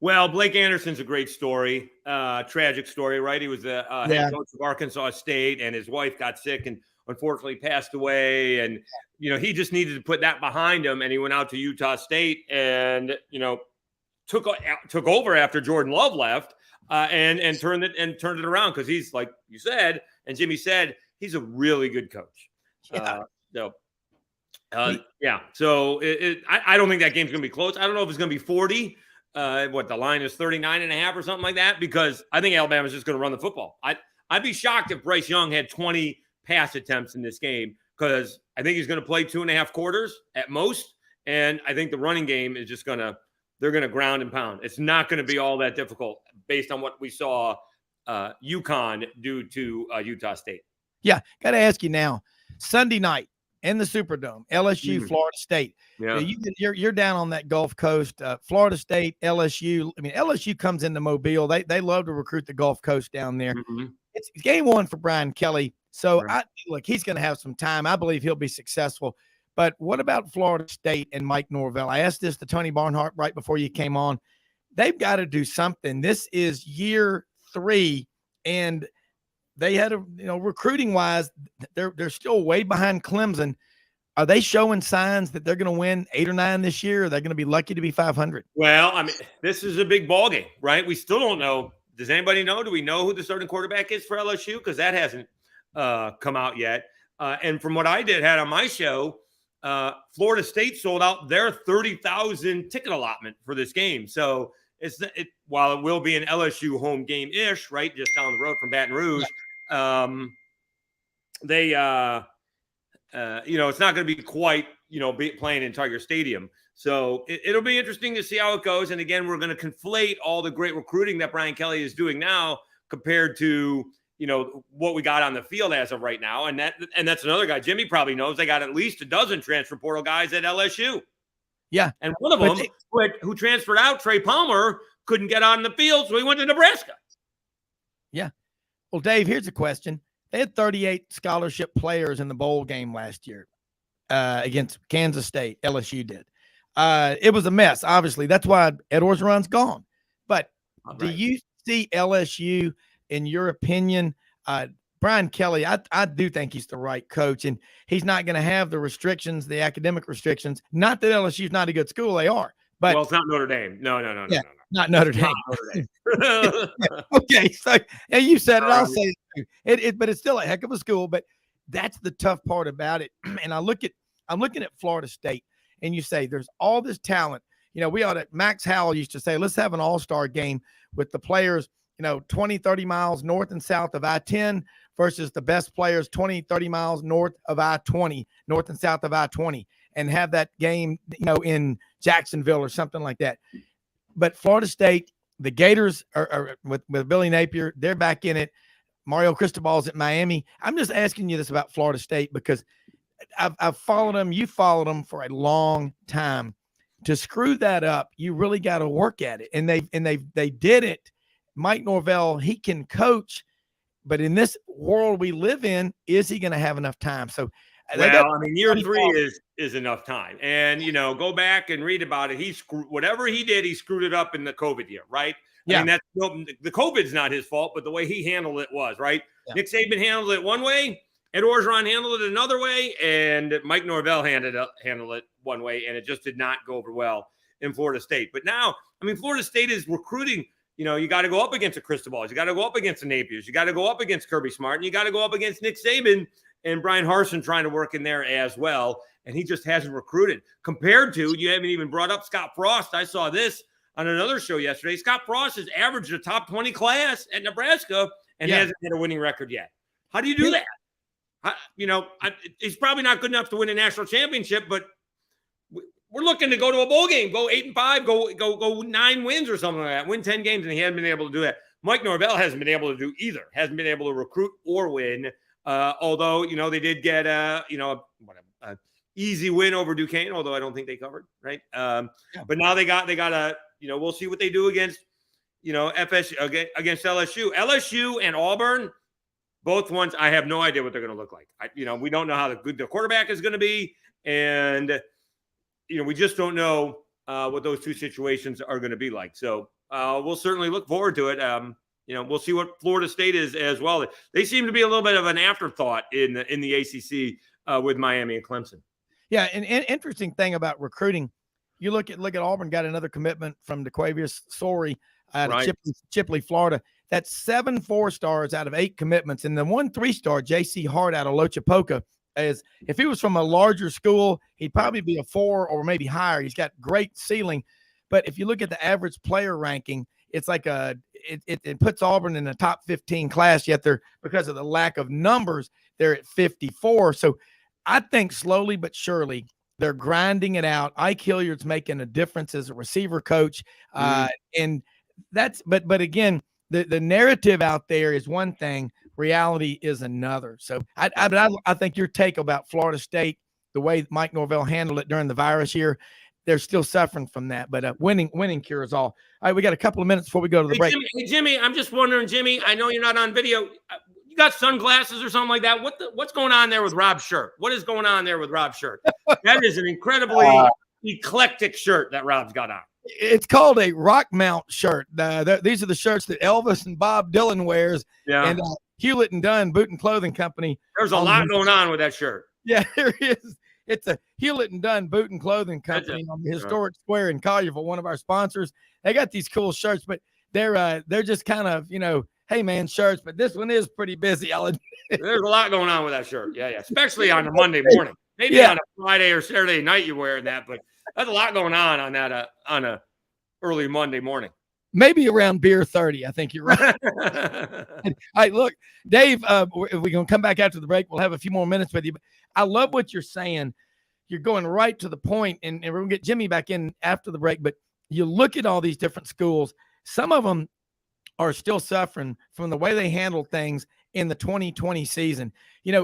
Well, Blake Anderson's a great story, tragic story, right? He was the head coach of Arkansas State, and his wife got sick and unfortunately passed away. And, he just needed to put that behind him. And he went out to Utah State and, took over after Jordan Love left and turned it around. Cause he's, like you said, and Jimmy said, he's a really good coach. Yeah. So I don't think that game's going to be close. I don't know if it's going to be 40. The line is 39.5 or something like that, because I think Alabama's just going to run the football. I'd be shocked if Bryce Young had 20 pass attempts in this game, because I think he's going to play 2.5 quarters at most. And I think the running game is just they're going to ground and pound. It's not going to be all that difficult based on what we saw UConn do to Utah State. Yeah. Got to ask you now, Sunday night in the Superdome, LSU, Florida State. Yeah. You're down on that Gulf Coast, Florida State, LSU. I mean, LSU comes into Mobile. They love to recruit the Gulf Coast down there. Mm-hmm. It's game one for Brian Kelly. So he's going to have some time. I believe he'll be successful. But what about Florida State and Mike Norvell? I asked this to Tony Barnhart right before you came on. They've got to do something. This is year 3, and they had recruiting wise, they're still way behind Clemson. Are they showing signs that they're going to win 8 or 9 this year? Or are they going to be lucky to be 500? Well, I mean, this is a big ball game, right? We still don't know. Does anybody know? Do we know who the starting quarterback is for LSU? Because that hasn't come out yet. And from what I had on my show, Florida State sold out their 30,000 ticket allotment for this game. So while it will be an LSU home game-ish, right, just down the road from Baton Rouge, it's not going to be quite, playing in Tiger Stadium. So it'll be interesting to see how it goes. And again, we're going to conflate all the great recruiting that Brian Kelly is doing now compared to, what we got on the field as of right now. And that's another guy. Jimmy probably knows they got at least a dozen transfer portal guys at LSU. Yeah. And one of them who transferred out, Trey Palmer, couldn't get on the field. So he went to Nebraska. Yeah. Well, Dave, here's a question. They had 38 scholarship players in the bowl game last year against Kansas State. LSU did. It was a mess, obviously. That's why Ed Orgeron's gone. But do you see LSU, in your opinion, Brian Kelly, I do think he's the right coach, and he's not going to have the restrictions, the academic restrictions. Not that LSU's not a good school. They are. But it's not Notre Dame. No. Not Notre Dame. Okay, so and you said it. I'll say it. But it's still a heck of a school. But that's the tough part about it. And I'm looking at Florida State, and you say there's all this talent. Max Howell used to say, let's have an all-star game with the players, 20, 30 miles north and south of I-10 versus the best players 20, 30 miles north of I-20, north and south of I-20, and have that game, in Jacksonville or something like that. But Florida State, the Gators are with Billy Napier, they're back in it. Mario Cristobal's at Miami. I'm just asking you this about Florida State because I've followed them. You followed them for a long time. To screw that up, you really got to work at it. And they did it. Mike Norvell, he can coach, but in this world we live in, is he going to have enough time? So, year 3 is enough time. And, go back and read about it. Whatever he did, he screwed it up in the COVID year, right? Yeah. I mean, the COVID's not his fault, but the way he handled it was, right? Yeah. Nick Saban handled it one way, Ed Orgeron handled it another way, and Mike Norvell handled it one way, and it just did not go over well in Florida State. But now, Florida State is recruiting. You got to go up against the Cristobal's. You got to go up against the Napiers. You got to go up against Kirby Smart, and you got to go up against Nick Saban and Brian Harsin trying to work in there as well. And he just hasn't recruited compared to, you haven't even brought up Scott Frost. I saw this on another show yesterday. Scott Frost has averaged a top 20 class at Nebraska and hasn't had a winning record yet. How do you do that? He's probably not good enough to win a national championship, but we're looking to go to a bowl game, go 8-5, go 9 wins or something like that, win 10 games, and he hasn't been able to do that. Mike Norvell hasn't been able to do either, hasn't been able to recruit or win. Although, they did get easy win over Duquesne, although I don't think they covered, right? But now they got a, we'll see what they do against, FSU, against LSU. LSU and Auburn, both ones, I have no idea what they're going to look like. We don't know how good the quarterback is going to be, and we just don't know what those two situations are going to be like. So we'll certainly look forward to it. We'll see what Florida State is as well. They seem to be a little bit of an afterthought in the ACC with Miami and Clemson. Yeah, and interesting thing about recruiting, you look at Auburn got another commitment from DeQuavius Sorey out of Chipley, Florida. That's 7 4-stars out of 8 commitments, and the 1 3-star, J.C. Hart out of Lochapoka. Is if he was from a larger school, he'd probably be a 4 or maybe higher. He's got great ceiling, but if you look at the average player ranking, it's like it puts Auburn in the top 15 class. Yet they're, because of the lack of numbers, they're at 54. So I think slowly but surely they're grinding it out. Ike Hilliard's making a difference as a receiver coach. And that's, but again, the narrative out there is one thing, reality is another. So I think your take about Florida State, the way Mike Norvell handled it during the virus year, they're still suffering from that, but winning cures all. All right, we got a couple of minutes before we go to the break. Jimmy, I'm just wondering, Jimmy, I know you're not on video. You got sunglasses or something like that? What's going on there with Rob's shirt? What is going on there with Rob's shirt? That is an incredibly eclectic shirt that Rob's got on. It's called a Rock Mount shirt. These are the shirts that Elvis and Bob Dylan wears. Yeah. And Hewlett and Dunn Boot and Clothing Company. There's a lot going on with that shirt. Yeah, there is. It's a Hewlett and Dunn Boot and Clothing Company on the historic square in Collierville, one of our sponsors. They got these cool shirts, but they're just kind of, hey man, shirts, but this one is pretty busy. I'll admit. There's a lot going on with that shirt. Yeah. Especially on a Monday morning. Maybe on a Friday or Saturday night you're wearing that, but there's a lot going on that on a early Monday morning. Maybe around beer 30. I think you're right. All right, look, Dave, we're going to come back after the break. We'll have a few more minutes with you. But I love what you're saying. You're going right to the point, and we're going to get Jimmy back in after the break. But you look at all these different schools. Some of them are still suffering from the way they handle things in the 2020 season.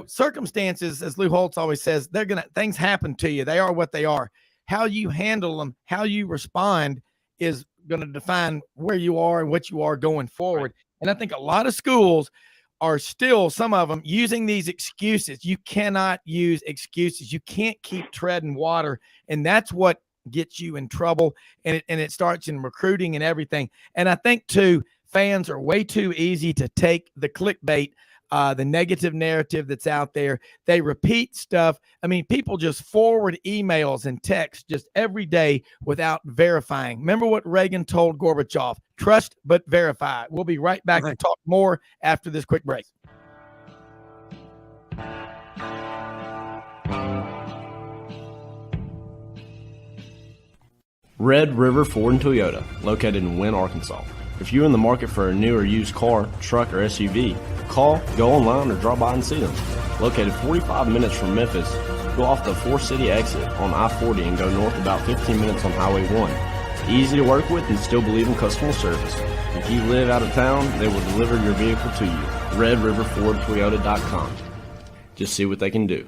Circumstances, as Lou Holtz always says, things happen to you. They are what they are. How you handle them, how you respond is going to define where you are and what you are going forward. Right. And I think a lot of schools are still, some of them, using these excuses. You cannot use excuses. You can't keep treading water. And that's what gets you in trouble. And it starts in recruiting and everything. And I think, too, fans are way too easy to take the clickbait, the negative narrative that's out there. They repeat stuff. I mean, people just forward emails and texts just every day without verifying. Remember what Reagan told Gorbachev, trust but verify. We'll be right back to talk more after this quick break. Red River Ford and Toyota, located in Wynne, Arkansas. If you're in the market for a new or used car, truck, or SUV, call, go online, or drop by and see them. Located 45 minutes from Memphis, go off the 4-city exit on I-40 and go north about 15 minutes on Highway 1. Easy to work with and still believe in customer service. If you live out of town, they will deliver your vehicle to you. RedRiverFordToyota.com. Just see what they can do.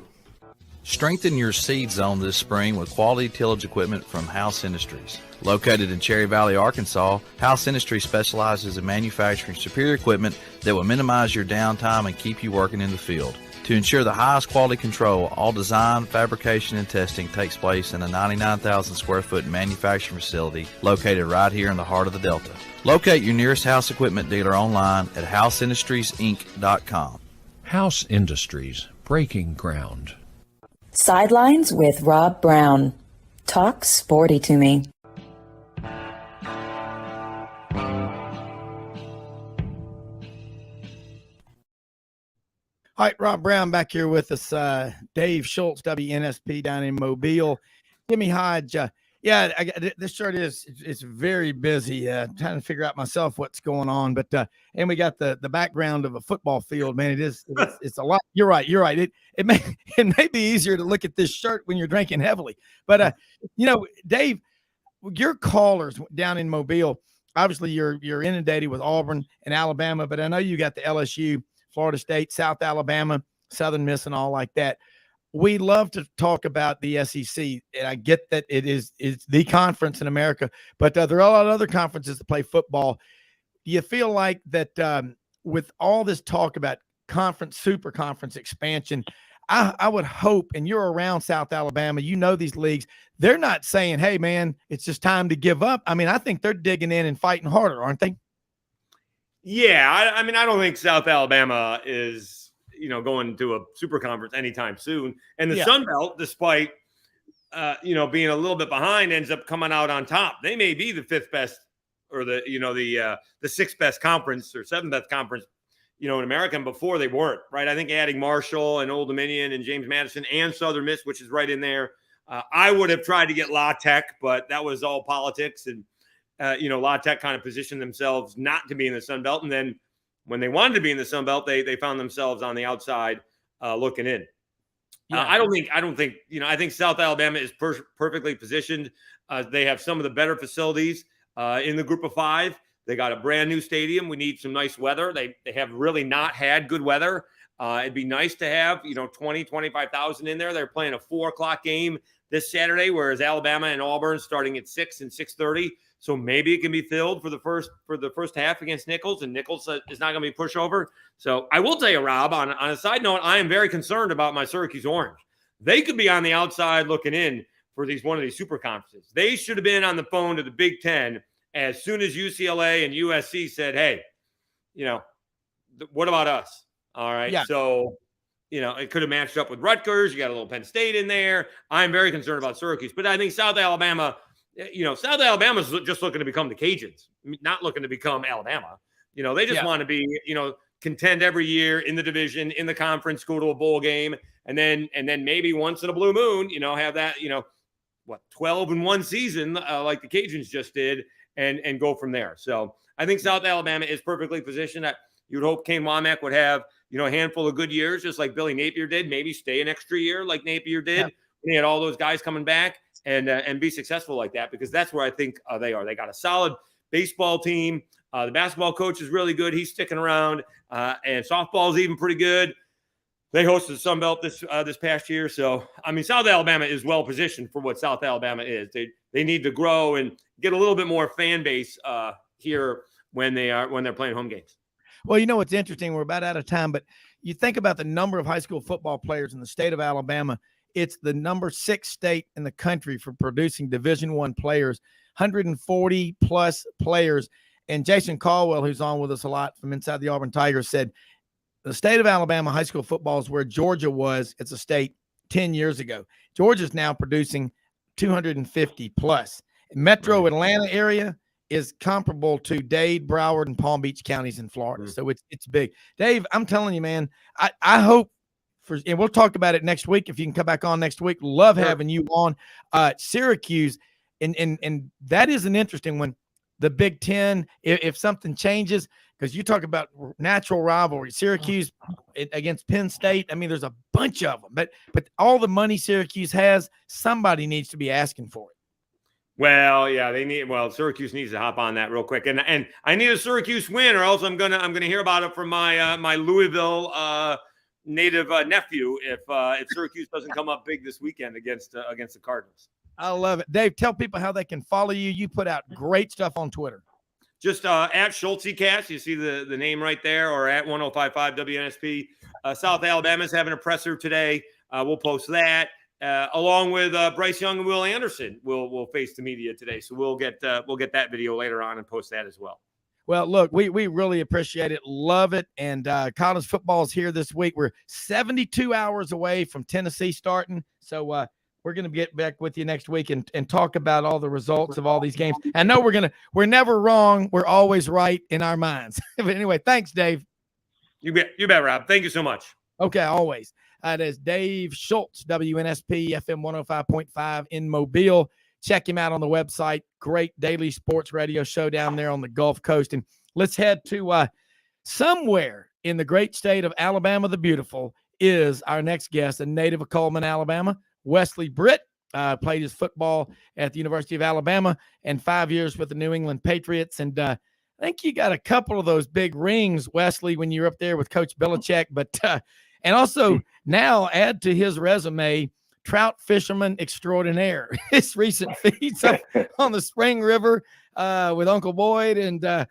Strengthen your seed zone this spring with quality tillage equipment from House Industries. Located in Cherry Valley, Arkansas, House Industries specializes in manufacturing superior equipment that will minimize your downtime and keep you working in the field. To ensure the highest quality control, all design, fabrication, and testing takes place in a 99,000 square foot manufacturing facility located right here in the heart of the Delta. Locate your nearest House equipment dealer online at houseindustriesinc.com. House Industries, breaking ground. Sidelines with Rob Brown. Talk sporty to me. All right, Rob Brown back here with us. Dave Schultz, WNSP down in Mobile. Jimmy Hodge. This shirt it's very busy. Trying to figure out myself what's going on, but and we got the background of a football field. Man, it's a lot. You're right. It may be easier to look at this shirt when you're drinking heavily, but Dave, your callers down in Mobile. Obviously, you're inundated with Auburn and Alabama, but I know you got the LSU, Florida State, South Alabama, Southern Miss, and all like that. We love to talk about the SEC, and I get that it's the conference in America, but there are a lot of other conferences that play football. Do you feel like that with all this talk about super conference expansion, I would hope, and you're around South Alabama, you know these leagues, they're not saying, hey, man, it's just time to give up. I mean, I think they're digging in and fighting harder, aren't they? Yeah, I mean, I don't think South Alabama is, going to a super conference anytime soon. And the Sun Belt, despite, being a little bit behind, ends up coming out on top. They may be the fifth best or the sixth best conference or seventh best conference, in America. And before they weren't, right? I think adding Marshall and Old Dominion and James Madison and Southern Miss, which is right in there. I would have tried to get La Tech, but that was all politics. And, La Tech kind of positioned themselves not to be in the Sun Belt. And then when they wanted to be in the Sun Belt, they found themselves on the outside looking in. Yeah. I think South Alabama is perfectly positioned. They have some of the better facilities in the group of five. They got a brand new stadium. We need some nice weather. They have really not had good weather. It'd be nice to have, 20, 25,000 in there. They're playing a 4:00 game this Saturday, whereas Alabama and Auburn starting at 6 and 6:30. So maybe it can be filled for the first half against Nichols, and Nichols is not going to be pushover. So I will tell you, Rob, on a side note, I am very concerned about my Syracuse Orange. They could be on the outside looking in for one of these super conferences. They should have been on the phone to the Big Ten as soon as UCLA and USC said, hey, what about us? All right. Yeah. So, it could have matched up with Rutgers. You got a little Penn State in there. I'm very concerned about Syracuse, but I think South Alabama, South Alabama's just looking to become the Cajuns, not looking to become Alabama. They just want to be, contend every year in the division, in the conference, go to a bowl game, and then maybe once in a blue moon, have that, 12 in one season, like the Cajuns just did, and go from there. So I think South Alabama is perfectly positioned. You'd hope Kane Womack would have, a handful of good years, just like Billy Napier did, maybe stay an extra year like Napier did. Yeah. He had all those guys coming back and be successful like that, because that's where I think they are. They got a solid baseball team. The basketball coach is really good. He's sticking around, and softball is even pretty good. They hosted the Sun Belt this past year. So, I mean, South Alabama is well positioned for what South Alabama is. They need to grow and get a little bit more fan base here when they're playing home games. Well, what's interesting, we're about out of time, but you think about the number of high school football players in the state of Alabama. It's the number 6 state in the country for producing Division I players, 140 plus players. And Jason Caldwell, who's on with us a lot from Inside the Auburn Tigers, said the state of Alabama high school football is where Georgia was. It's a state 10 years ago. Georgia's now producing 250 plus. Metro Atlanta area is comparable to Dade, Broward, and Palm Beach counties in Florida. So it's big. Dave, I'm telling you, man, I hope and we'll talk about it next week. If you can come back on next week, love having you on. Syracuse, and that is an interesting one. The Big Ten, if something changes, because you talk about natural rivalry, Syracuse against Penn State. I mean, there's a bunch of them, but all the money Syracuse has, somebody needs to be asking for it. Well, yeah, Syracuse needs to hop on that real quick, and I need a Syracuse win, or else I'm gonna hear about it from my Louisville native nephew if Syracuse doesn't come up big this weekend against the Cardinals. I love it. Dave, tell people how they can follow you. You put out great stuff on Twitter. Just at SchultzyCast, you see the name right there, or at 1055 WNSP. South Alabama's having a presser today. We'll post that. Along with Bryce Young and Will Anderson will face the media today. So we'll get that video later on and post that as well. Well, look, we really appreciate it. Love it. And college football is here this week. We're 72 hours away from Tennessee starting. So we're going to get back with you next week and talk about all the results of all these games. I know we're never wrong. We're always right in our minds. But anyway, thanks, Dave. You bet, Rob. Thank you so much. Okay, always. That is Dave Schultz, WNSP FM 105.5 in Mobile. Check him out on the website. Great daily sports radio show down there on the Gulf Coast. And let's head to somewhere in the great state of Alabama the Beautiful is our next guest, a native of Coleman, Alabama, Wesley Britt. Played his football at the University of Alabama and 5 years with the New England Patriots. And I think you got a couple of those big rings, Wesley, when you're up there with Coach Belichick. But and also now add to his resume, trout fisherman extraordinaire. His recent feats up on the Spring River with Uncle Boyd and up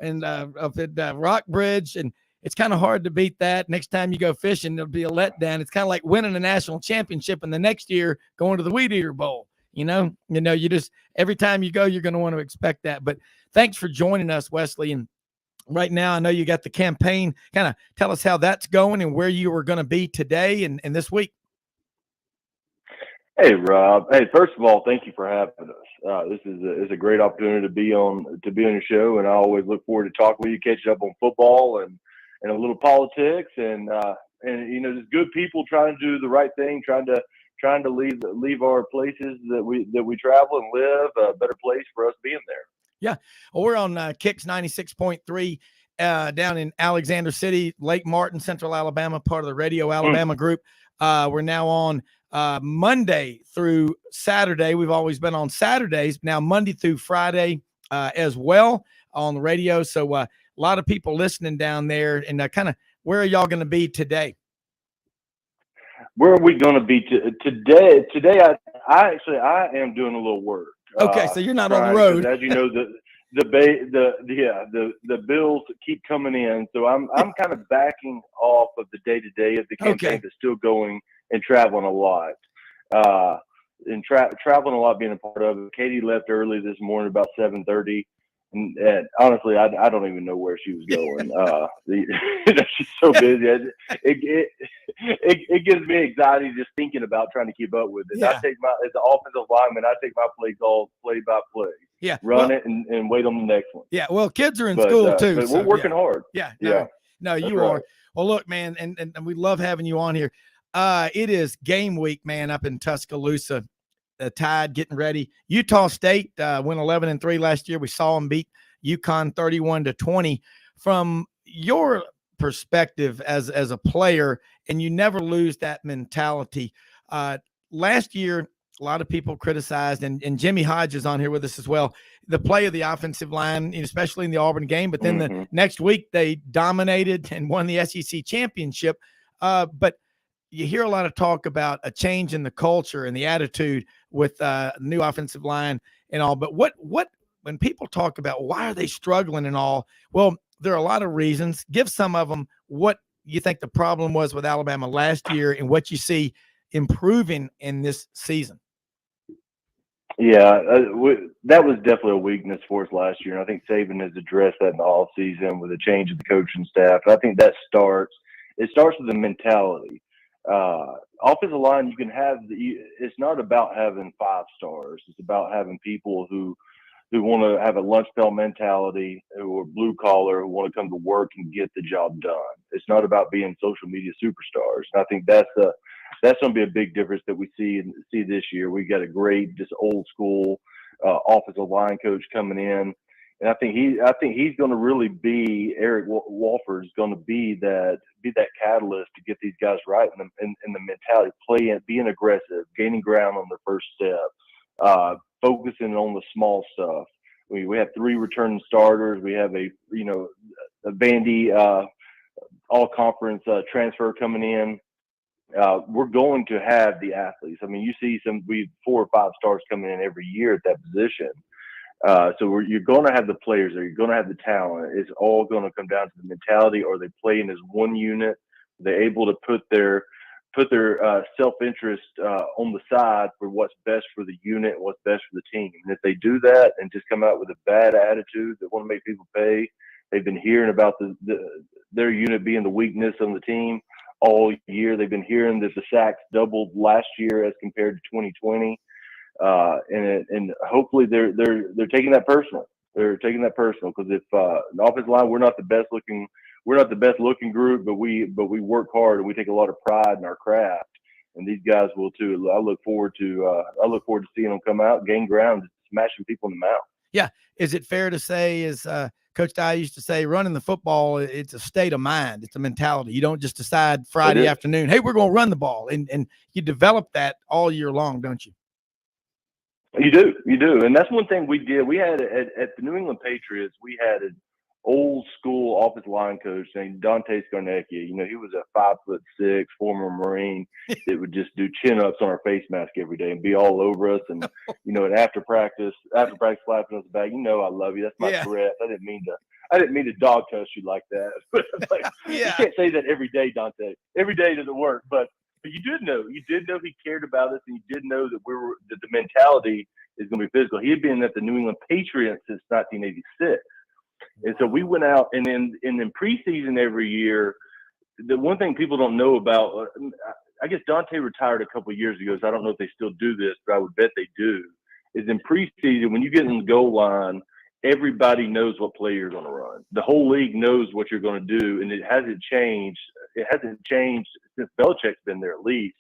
at Rockbridge. And it's kind of hard to beat that. Next time you go fishing, it'll be a letdown. It's kind of like winning a national championship and the next year going to the Weed Eater Bowl. You just every time you go, you're going to want to expect that. But thanks for joining us, Wesley. And right now, I know you got the campaign. Kind of tell us how that's going and where you are going to be today and this week. Hey, Rob. Hey, first of all, thank you for having us. This is a great opportunity to be on your show, and I always look forward to talking with you, catching up on football and a little politics, and just good people trying to do the right thing, trying to leave our places that we travel and live a better place for us being there. Yeah, well, we're on Kicks 96.3 down in Alexander City, Lake Martin, Central Alabama, part of the Radio Alabama group. We're now on Monday through Saturday. We've always been on Saturdays, now Monday through Friday as well on the radio. So a lot of people listening down there. And kind of where are y'all going to be today? Where are we going to be today? Today, I am doing a little work. Okay, so you're not on the road. As you know, the bills keep coming in, so I'm kind of backing off of the day-to-day of the campaign, but still going and traveling a lot. And traveling a lot, being a part of it. Katie left early this morning, about 7:30. And honestly, I don't even know where she was going. She's so busy. It gives me anxiety just thinking about trying to keep up with it. Yeah. As the offensive lineman, I take my plays all play by play. Yeah, run it and wait on the next one. Yeah, well, kids are in school too. But we're working hard. Yeah, no, you are. Right. Well, look, man, and we love having you on here. It is game week, man, up in Tuscaloosa. The Tide getting ready. Utah State went 11-3 last year. We saw them beat UConn 31-20. From your perspective as a player, and you never lose that mentality. Last year, a lot of people criticized, and Jimmy Hodge is on here with us as well, the play of the offensive line, especially in the Auburn game. But then the next week they dominated and won the SEC championship. But you hear a lot of talk about a change in the culture and the attitude with new offensive line and all. But what when people talk about why are they struggling and all, well, there are a lot of reasons. Give some of them what you think the problem was with Alabama last year and what you see improving in this season. Yeah, that was definitely a weakness for us last year. And I think Saban has addressed that in the offseason with a change of the coaching staff. And I think that starts with the mentality. Offensive line, you can have it's not about having 5 stars. It's about having people who want to have a lunch bell mentality, who are blue collar, who want to come to work and get the job done. It's not about being social media superstars. And I think that's going to be a big difference that we see this year. We got a great, just old school offensive line coach coming in. And I think he's going to really be Eric Walford's going to be that catalyst to get these guys right in the mentality, playing, being aggressive, gaining ground on their first step, focusing on the small stuff. We have 3 returning starters. We have a Vandy all conference transfer coming in. We're going to have the athletes. I mean, you see 4 or 5 stars coming in every year at that position. So you're going to have the players there. You're going to have the talent. It's all going to come down to the mentality. Are they playing as one unit? Are they able to put their self-interest on the side for what's best for the unit and what's best for the team? And if they do that and just come out with a bad attitude that want to make people pay, they've been hearing about their unit being the weakness on the team all year. They've been hearing that the sacks doubled last year as compared to 2020. And hopefully they're taking that personal. They're taking that personal because if the offensive line, we're not the best looking we're not the best looking group, but we work hard and we take a lot of pride in our craft. And these guys will too. I look forward to seeing them come out, gain ground, smashing people in the mouth. Yeah. Is it fair to say, as Coach Dye used to say, running the football, it's a state of mind. It's a mentality. You don't just decide Friday afternoon, hey, we're going to run the ball. And you develop that all year long, don't you? You do. And that's one thing we did. We had at the New England Patriots, we had an old school offensive line coach named Dante Scarnecchia. You know, he was a 5'6" former Marine that would just do chin-ups on our face mask every day and be all over us. And, you know, and after practice slapping us back, you know, I love you. That's my breath. I didn't mean to dog toast you like that. Like, you can't say that every day, Dante. Every day doesn't work, but you did know he cared about us, and you did know that that the mentality is going to be physical. He had been at the New England Patriots since 1986. And so we went out, and in preseason every year, the one thing people don't know about, I guess Dante retired a couple of years ago, so I don't know if they still do this, but I would bet they do, is in preseason, when you get in the goal line, everybody knows what play you're going to run. The whole league knows what you're going to do, and it hasn't changed. It hasn't changed since Belichick's been there, at least.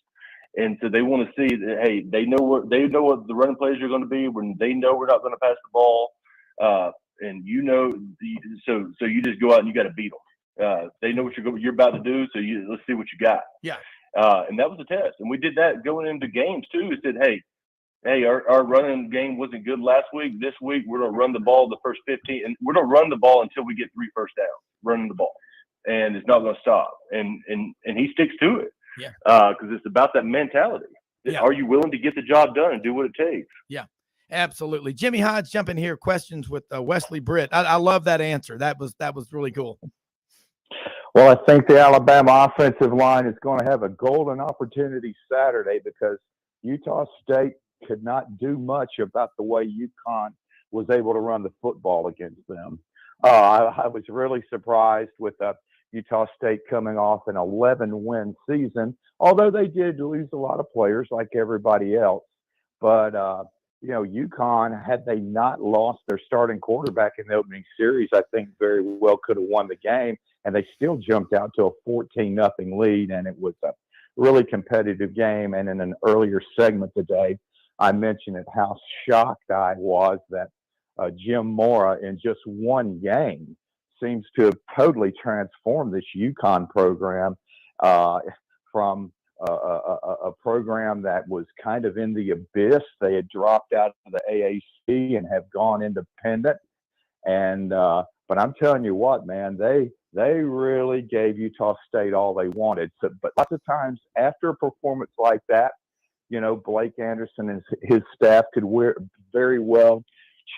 And so they want to see that, hey, they know what the running plays are going to be when they know we're not going to pass the ball. And you know, so you just go out and you got to beat them. They know what you're about to do, so let's see what you got. Yeah. And that was a test, and we did that going into games too. We said, hey, our running game wasn't good last week. This week we're gonna run the ball the first 15, and we're gonna run the ball until we get 3 first downs running the ball, and it's not gonna stop. And he sticks to it. Yeah. Because it's about that mentality. Yeah. Are you willing to get the job done and do what it takes? Yeah. Absolutely. Jimmy Hodge jumping here. Questions with Wesley Britt. I love that answer. That was really cool. Well, I think the Alabama offensive line is going to have a golden opportunity Saturday because Utah State could not do much about the way UConn was able to run the football against them. I was really surprised with Utah State coming off an 11-win season, although they did lose a lot of players like everybody else. But you know, UConn, had they not lost their starting quarterback in the opening series, I think very well could have won the game. And they still jumped out to a 14-0 lead. And it was a really competitive game. And in an earlier segment today, I mentioned how shocked I was that Jim Mora, in just one game, seems to have totally transformed this UConn program from a program that was kind of in the abyss. They had dropped out of the AAC and have gone independent. And but I'm telling you what, man, they really gave Utah State all they wanted. So, but lots of times after a performance like that, you know, Blake Anderson and his staff could very well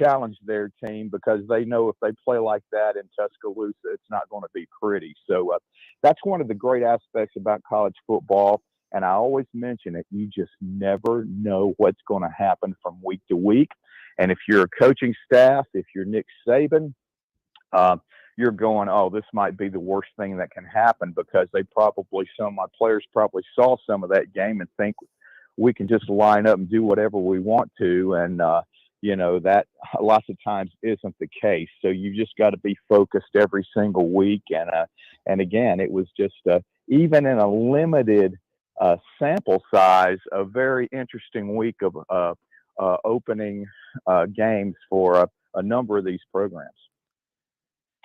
challenge their team because they know if they play like that in Tuscaloosa, it's not going to be pretty. So that's one of the great aspects about college football. And I always mention it. You just never know what's going to happen from week to week. And if you're a coaching staff, if you're Nick Saban, you're going, oh, this might be the worst thing that can happen because some of my players probably saw some of that game and think we can just line up and do whatever we want to. And, you know, that lots of times isn't the case. So you just got to be focused every single week. And again, it was just even in a limited sample size, a very interesting week of opening games for a number of these programs.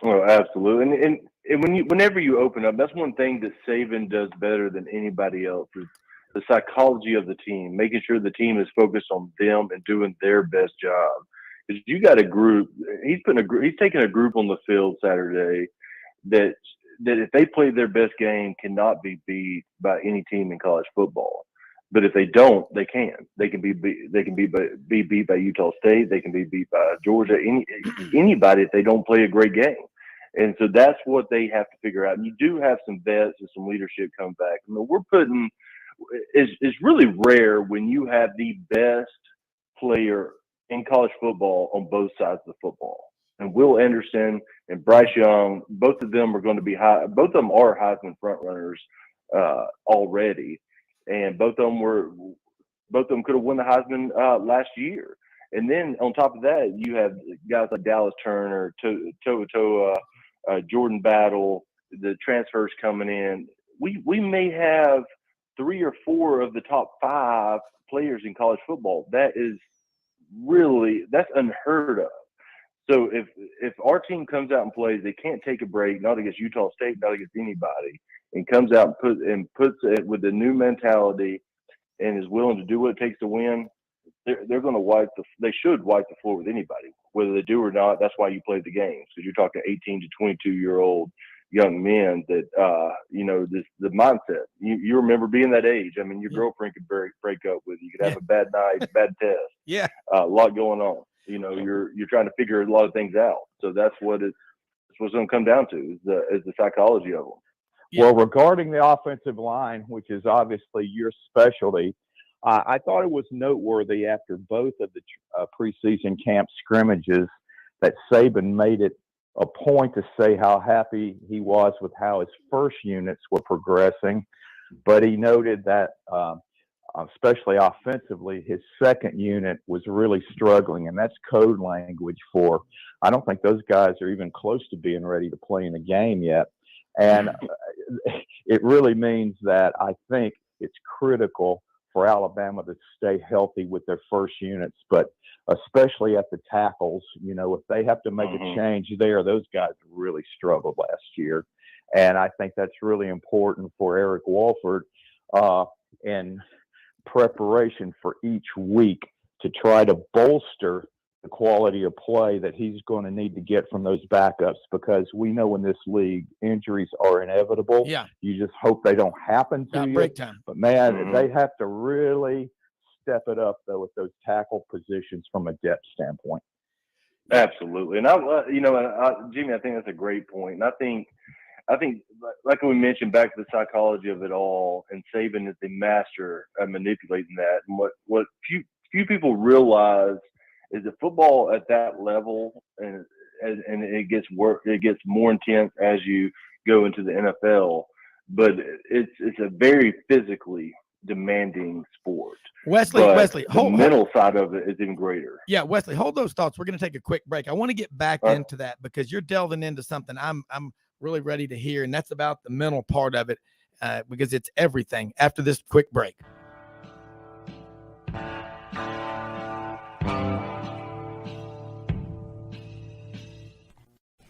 Well, absolutely. And whenever you open up, that's one thing that Saban does better than anybody else is the psychology of the team, making sure the team is focused on them and doing their best job. Because you got a group, he's taking a group on the field Saturday that if they play their best game cannot be beat by any team in college football. But if they don't, they can. They can be beat by Utah State. They can be beat by Georgia. Anybody if they don't play a great game. And so that's what they have to figure out. And you do have some vets and some leadership come back. I mean, it's really rare when you have the best player in college football on both sides of the football. And Will Anderson and Bryce Young, both of them are going to be high. Both of them are Heisman front runners already. And both of them could have won the Heisman last year. And then on top of that, you have guys like Dallas Turner, Jordan Battle, the transfers coming in, we may have 3 or 4 of the top 5 players in college football. That's unheard of. So if our team comes out and plays, they can't take a break, not against Utah State, not against anybody, and comes out and puts it with a new mentality and is willing to do what it takes to win, they're going to they should wipe the floor with anybody, whether they do or not. That's why you play the games, because you're talking 18 to 22-year-old young men that, the mindset. You remember being that age. I mean, your girlfriend could break up with you. You could have a bad night, bad test. Yeah. A lot going on. You're trying to figure a lot of things out. So that's what's going to come down to is the psychology of them. Yeah. Well, regarding the offensive line, which is obviously your specialty, I thought it was noteworthy after both of the preseason camp scrimmages that Saban made it a point to say how happy he was with how his first units were progressing. But he noted that, especially offensively, his second unit was really struggling. And that's code language for, I don't think those guys are even close to being ready to play in a game yet. And it really means that I think it's critical for Alabama to stay healthy with their first units, but especially at the tackles, if they have to make a change there, those guys really struggled last year. And I think that's really important for Eric Walford in preparation for each week to try to bolster the quality of play that he's going to need to get from those backups, because we know in this league injuries are inevitable. Yeah. You just hope they don't happen to you. Break time. But man, they have to really step it up though with those tackle positions from a depth standpoint. Absolutely. And Jimmy, I think that's a great point. And I think like we mentioned, back to the psychology of it all, and Saban is the master at manipulating that. And what few people realize is that football at that level, and it gets more intense as you go into the NFL, but it's a very physically demanding sport. Wesley, the mental side of it is even greater. Yeah, Wesley, hold those thoughts. We're going to take a quick break. I want to get back into that because you're delving into something I'm really ready to hear, and that's about the mental part of it, because it's everything. After this quick break.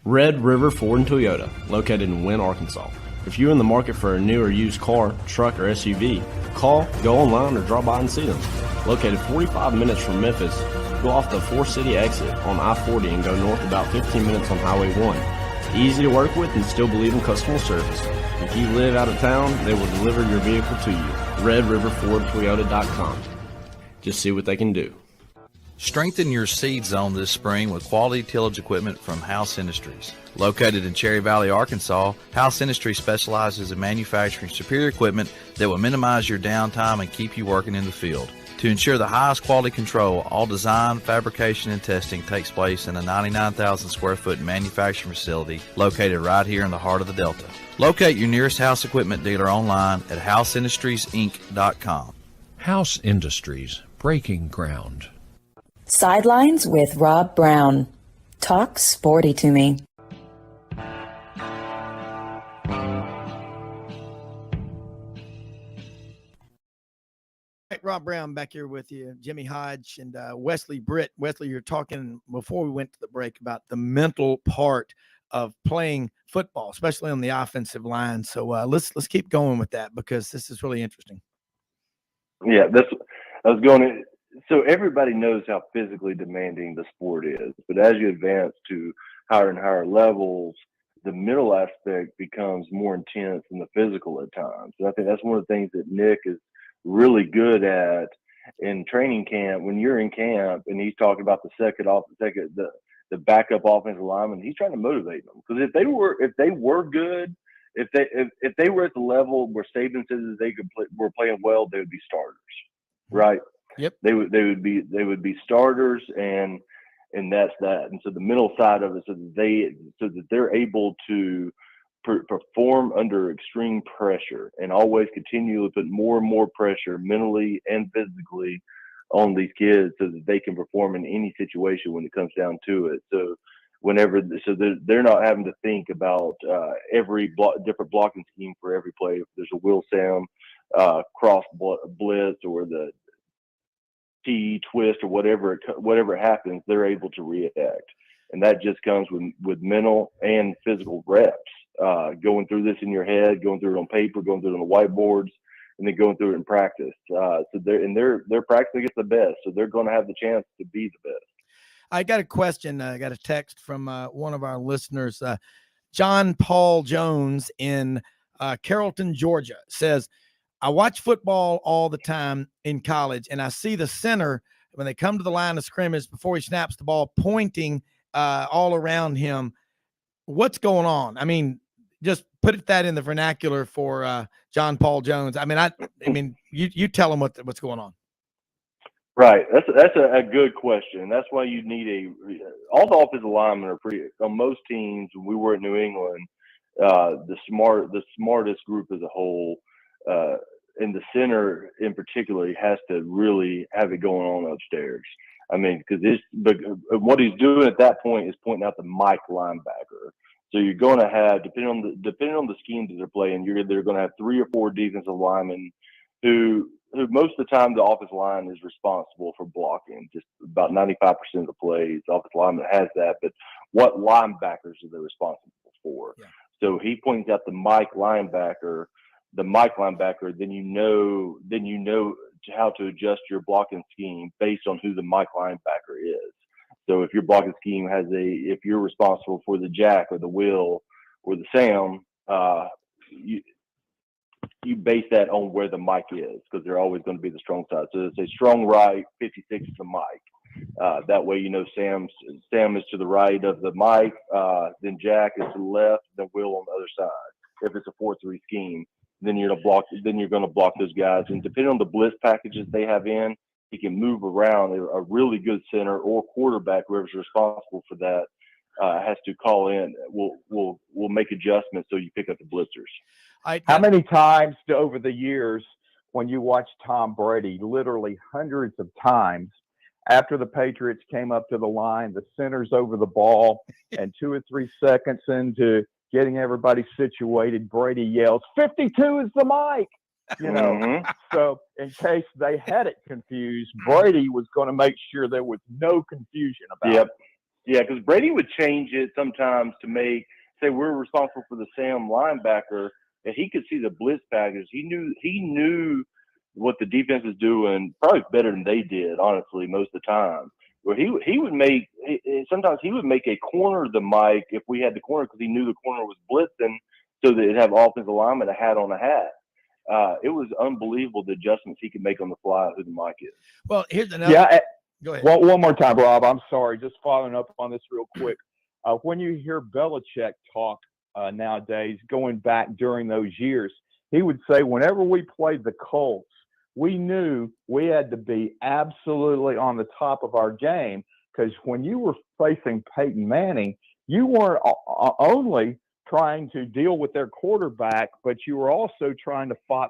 Red River Ford and Toyota, located in Wynne, Arkansas. If you're in the market for a new or used car, truck, or SUV, call, go online, or drop by and see them. Located 45 minutes from Memphis, go off the 4-city exit on I-40 and go north about 15 minutes on Highway 1. Easy to work with and still believe in customer service. If you live out of town, they will deliver your vehicle to you. RedRiverFordToyota.com. Just see what they can do. Strengthen your seed zone this spring with quality tillage equipment from House Industries. Located in Cherry Valley, Arkansas, House Industries specializes in manufacturing superior equipment that will minimize your downtime and keep you working in the field. To ensure the highest quality control, all design, fabrication, and testing takes place in a 99,000 square foot manufacturing facility located right here in the heart of the Delta. Locate your nearest House equipment dealer online at houseindustriesinc.com. House Industries, breaking ground. Sidelines with Rob Brown. Talk sporty to me. Right, Rob Brown back here with you, Jimmy Hodge and Wesley Britt. Wesley, you're talking before we went to the break about the mental part of playing football, especially on the offensive line. So let's keep going with that because this is really interesting. Yeah, so everybody knows how physically demanding the sport is, but as you advance to higher and higher levels, the mental aspect becomes more intense than the physical at times. And I think that's one of the things that Nick is really good at in training camp. When you're in camp and he's talking about the backup offensive lineman, he's trying to motivate them, because if they were good, if they were at the level where Saban says they were playing well, they would be starters, right? Yep. They would be starters, and that's that. And so the mental side of it, so that they're able to perform under extreme pressure and always continually put more and more pressure mentally and physically on these kids so that they can perform in any situation when it comes down to it. So so they're not having to think about every different blocking scheme for every play. If there's a Will Sam cross blitz or the T twist or whatever happens, they're able to react, and that just comes with mental and physical reps. Going through this in your head, going through it on paper, going through it on the whiteboards, and then going through it in practice. So they're practicing against the best, so they're going to have the chance to be the best. I got a question. I got a text from one of our listeners, John Paul Jones in Carrollton, Georgia, says, I watch football all the time in college, and I see the center when they come to the line of scrimmage before he snaps the ball, pointing all around him. What's going on? I mean, just put that in the vernacular for John Paul Jones. I mean, you tell him what's going on. Right. That's a good question. That's why you need all the offensive linemen are pretty, on most teams, when we were at New England, the smartest group as a whole, and the center in particular has to really have it going on upstairs. I mean, but what he's doing at that point is pointing out the Mike linebacker. So you're going to have, depending on the schemes that they're playing, they're going to have 3 or 4 defensive linemen who most of the time the offensive line is responsible for blocking. Just about 95% of the plays, the offensive lineman has that. But what linebackers are they responsible for? Yeah. So he points out the Mike linebacker. Then you know how to adjust your blocking scheme based on who the Mike linebacker is. So if your blocking scheme if you're responsible for the Jack or the Will or the Sam, you base that on where the Mike is, because they're always going to be the strong side. So it's a strong right, 56 is the Mike. That way, you know, Sam is to the right of the Mike, then Jack is to the left, then Will on the other side. If it's a 4-3 scheme, then you're going to block those guys. And depending on the blitz packages they have in, he can move around. A really good center or quarterback, whoever's responsible for that, has to call in. We'll make adjustments so you pick up the blitzers. How many times over the years, when you watch Tom Brady, literally hundreds of times, after the Patriots came up to the line, the center's over the ball, and 2 or 3 seconds into getting everybody situated, Brady yells, 52 is the Mike. You know, Mm-hmm. So in case they had it confused, Brady was going to make sure there was no confusion about it. Yeah, because Brady would change it sometimes to say we're responsible for the Sam linebacker, and he could see the blitz package. He knew what the defense was doing probably better than they did, honestly, most of the time. Where he would make a corner the Mike if we had the corner, because he knew the corner was blitzing, so that it'd have offensive lineman a hat on a hat. It was unbelievable the adjustments he could make on the fly who the Mike is. Well, here's another. Yeah. Go ahead. Well, one more time, Rob. I'm sorry. Just following up on this real quick. When you hear Belichick talk nowadays, going back during those years, he would say whenever we played the Colts, we knew we had to be absolutely on the top of our game, because when you were facing Peyton Manning, you weren't only trying to deal with their quarterback, but you were also trying to outfox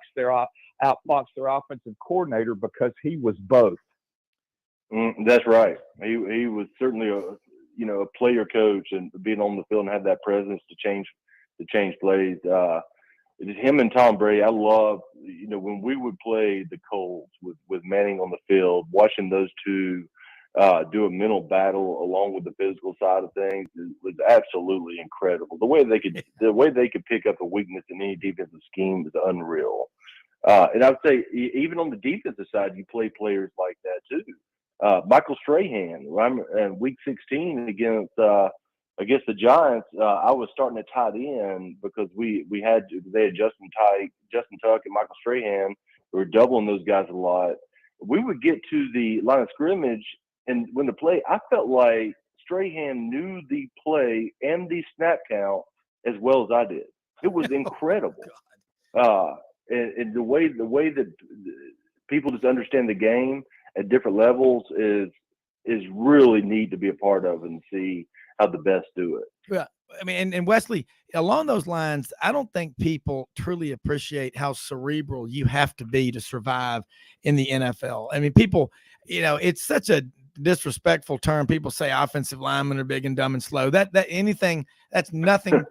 their offensive coordinator, because he was both. That's right. He was certainly a player coach, and being on the field and have that presence to change plays. Him and Tom Brady, I love, when we would play the Colts with Manning on the field, watching those two do a mental battle along with the physical side of things was absolutely incredible. The way they could pick up a weakness in any defensive scheme is unreal. And I would say even on the defensive side, you play players like that too. Michael Strahan, in week 16 against the Giants, I was starting at tight end because they had Justin Tuck and Michael Strahan. We were doubling those guys a lot. We would get to the line of scrimmage, and when the play, I felt like Strahan knew the play and the snap count as well as I did. It was incredible. And the way that people just understand the game at different levels is really neat to be a part of and see how the best do it. Yeah. I mean, and Wesley, along those lines, I don't think people truly appreciate how cerebral you have to be to survive in the NFL. I mean, people, it's such a disrespectful term. People say offensive linemen are big and dumb and slow. That's nothing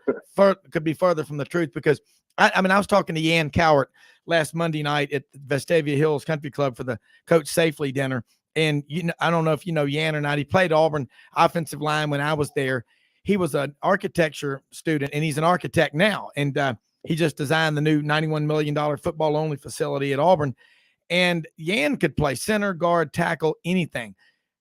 could be further from the truth, because I was talking to Yan Cowart last Monday night at Vestavia Hills Country Club for the Coach Safely dinner. And I don't know if you know Yan or not. He played Auburn offensive line when I was there. He was an architecture student, and he's an architect now. And he just designed the new $91 million football-only facility at Auburn. And Yan could play center, guard, tackle, anything.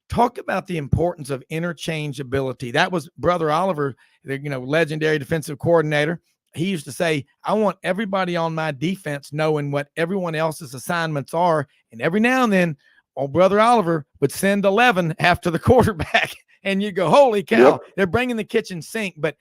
Talk about the importance of interchangeability. That was Brother Oliver, the legendary defensive coordinator. He used to say, I want everybody on my defense knowing what everyone else's assignments are. And every now and then, old Brother Oliver would send 11 after the quarterback. And you go, holy cow, they're bringing the kitchen sink. But,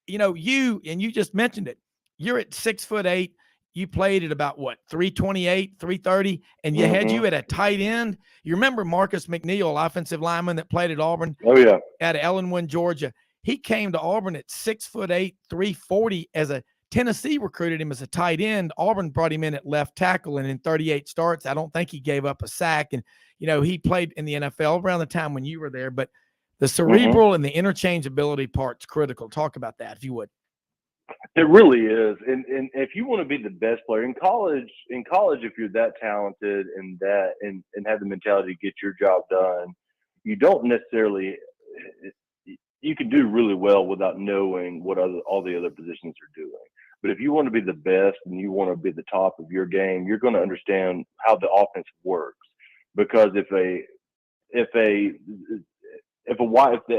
you just mentioned it. You're at 6'8". You played at about 328, 330, and you had you at a tight end. You remember Marcus McNeil, offensive lineman that played at Auburn? Oh, yeah. Out of Ellenwood, Georgia. He came to Auburn at 6'8", 340 as a Tennessee recruited him as a tight end. Auburn brought him in at left tackle, and in 38 starts, I don't think he gave up a sack. And, he played in the NFL around the time when you were there. But the cerebral and the interchangeability part's critical. Talk about that, if you would. It really is. And if you want to be the best player in college, if you're that talented and have the mentality to get your job done, you don't necessarily – you can do really well without knowing what all the other positions are doing. But if you want to be the best and you want to be the top of your game, you're going to understand how the offense works. Because if the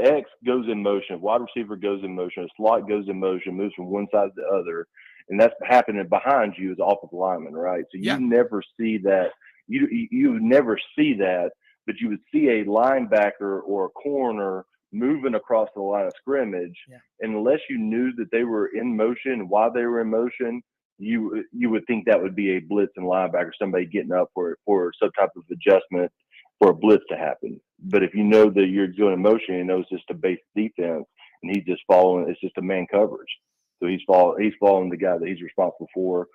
X goes in motion, wide receiver goes in motion, a slot goes in motion, moves from one side to the other, and that's happening behind you as offensive lineman, right? So you never see that. You never see that, but you would see a linebacker or a corner moving across the line of scrimmage, and unless you knew that they were in motion while they were in motion, you would think that would be a blitz and linebacker, somebody getting up for some type of adjustment for a blitz to happen. But if you know that you're doing a motion, it's just a base defense, and he's just following. It's just a man coverage, so he's following the guy that he's responsible for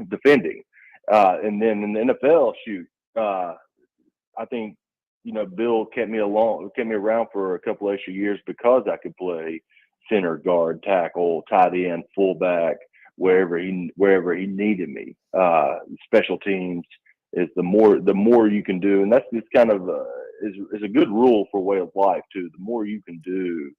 defending. And then in the NFL, I think. Bill kept me around for a couple extra years because I could play center, guard, tackle, tight end, fullback, wherever he needed me. Special teams is the more you can do, and that's just kind of is a good rule for way of life too. The more you can do,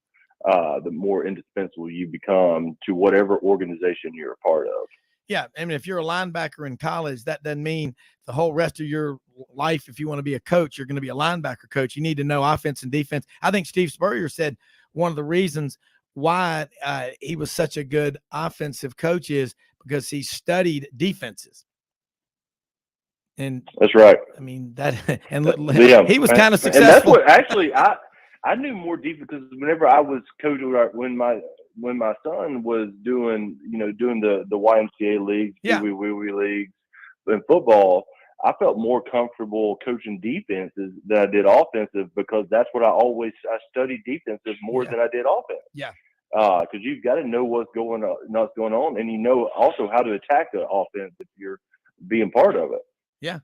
the more indispensable you become to whatever organization you're a part of. Yeah, I mean, if you're a linebacker in college, that doesn't mean the whole rest of your life, if you want to be a coach, you're going to be a linebacker coach. You need to know offense and defense. I think Steve Spurrier said one of the reasons why he was such a good offensive coach is because he studied defenses. And that's right. I mean, he was kind of successful. And that's what actually I knew more defense because whenever I was coaching, when my son was doing the YMCA leagues, wee leagues in football, I felt more comfortable coaching defenses than I did offensive because that's what I studied defensive more than I did offense. Yeah. Because you've got to know what's going on, and also how to attack the offense if you're being part of it. Yeah.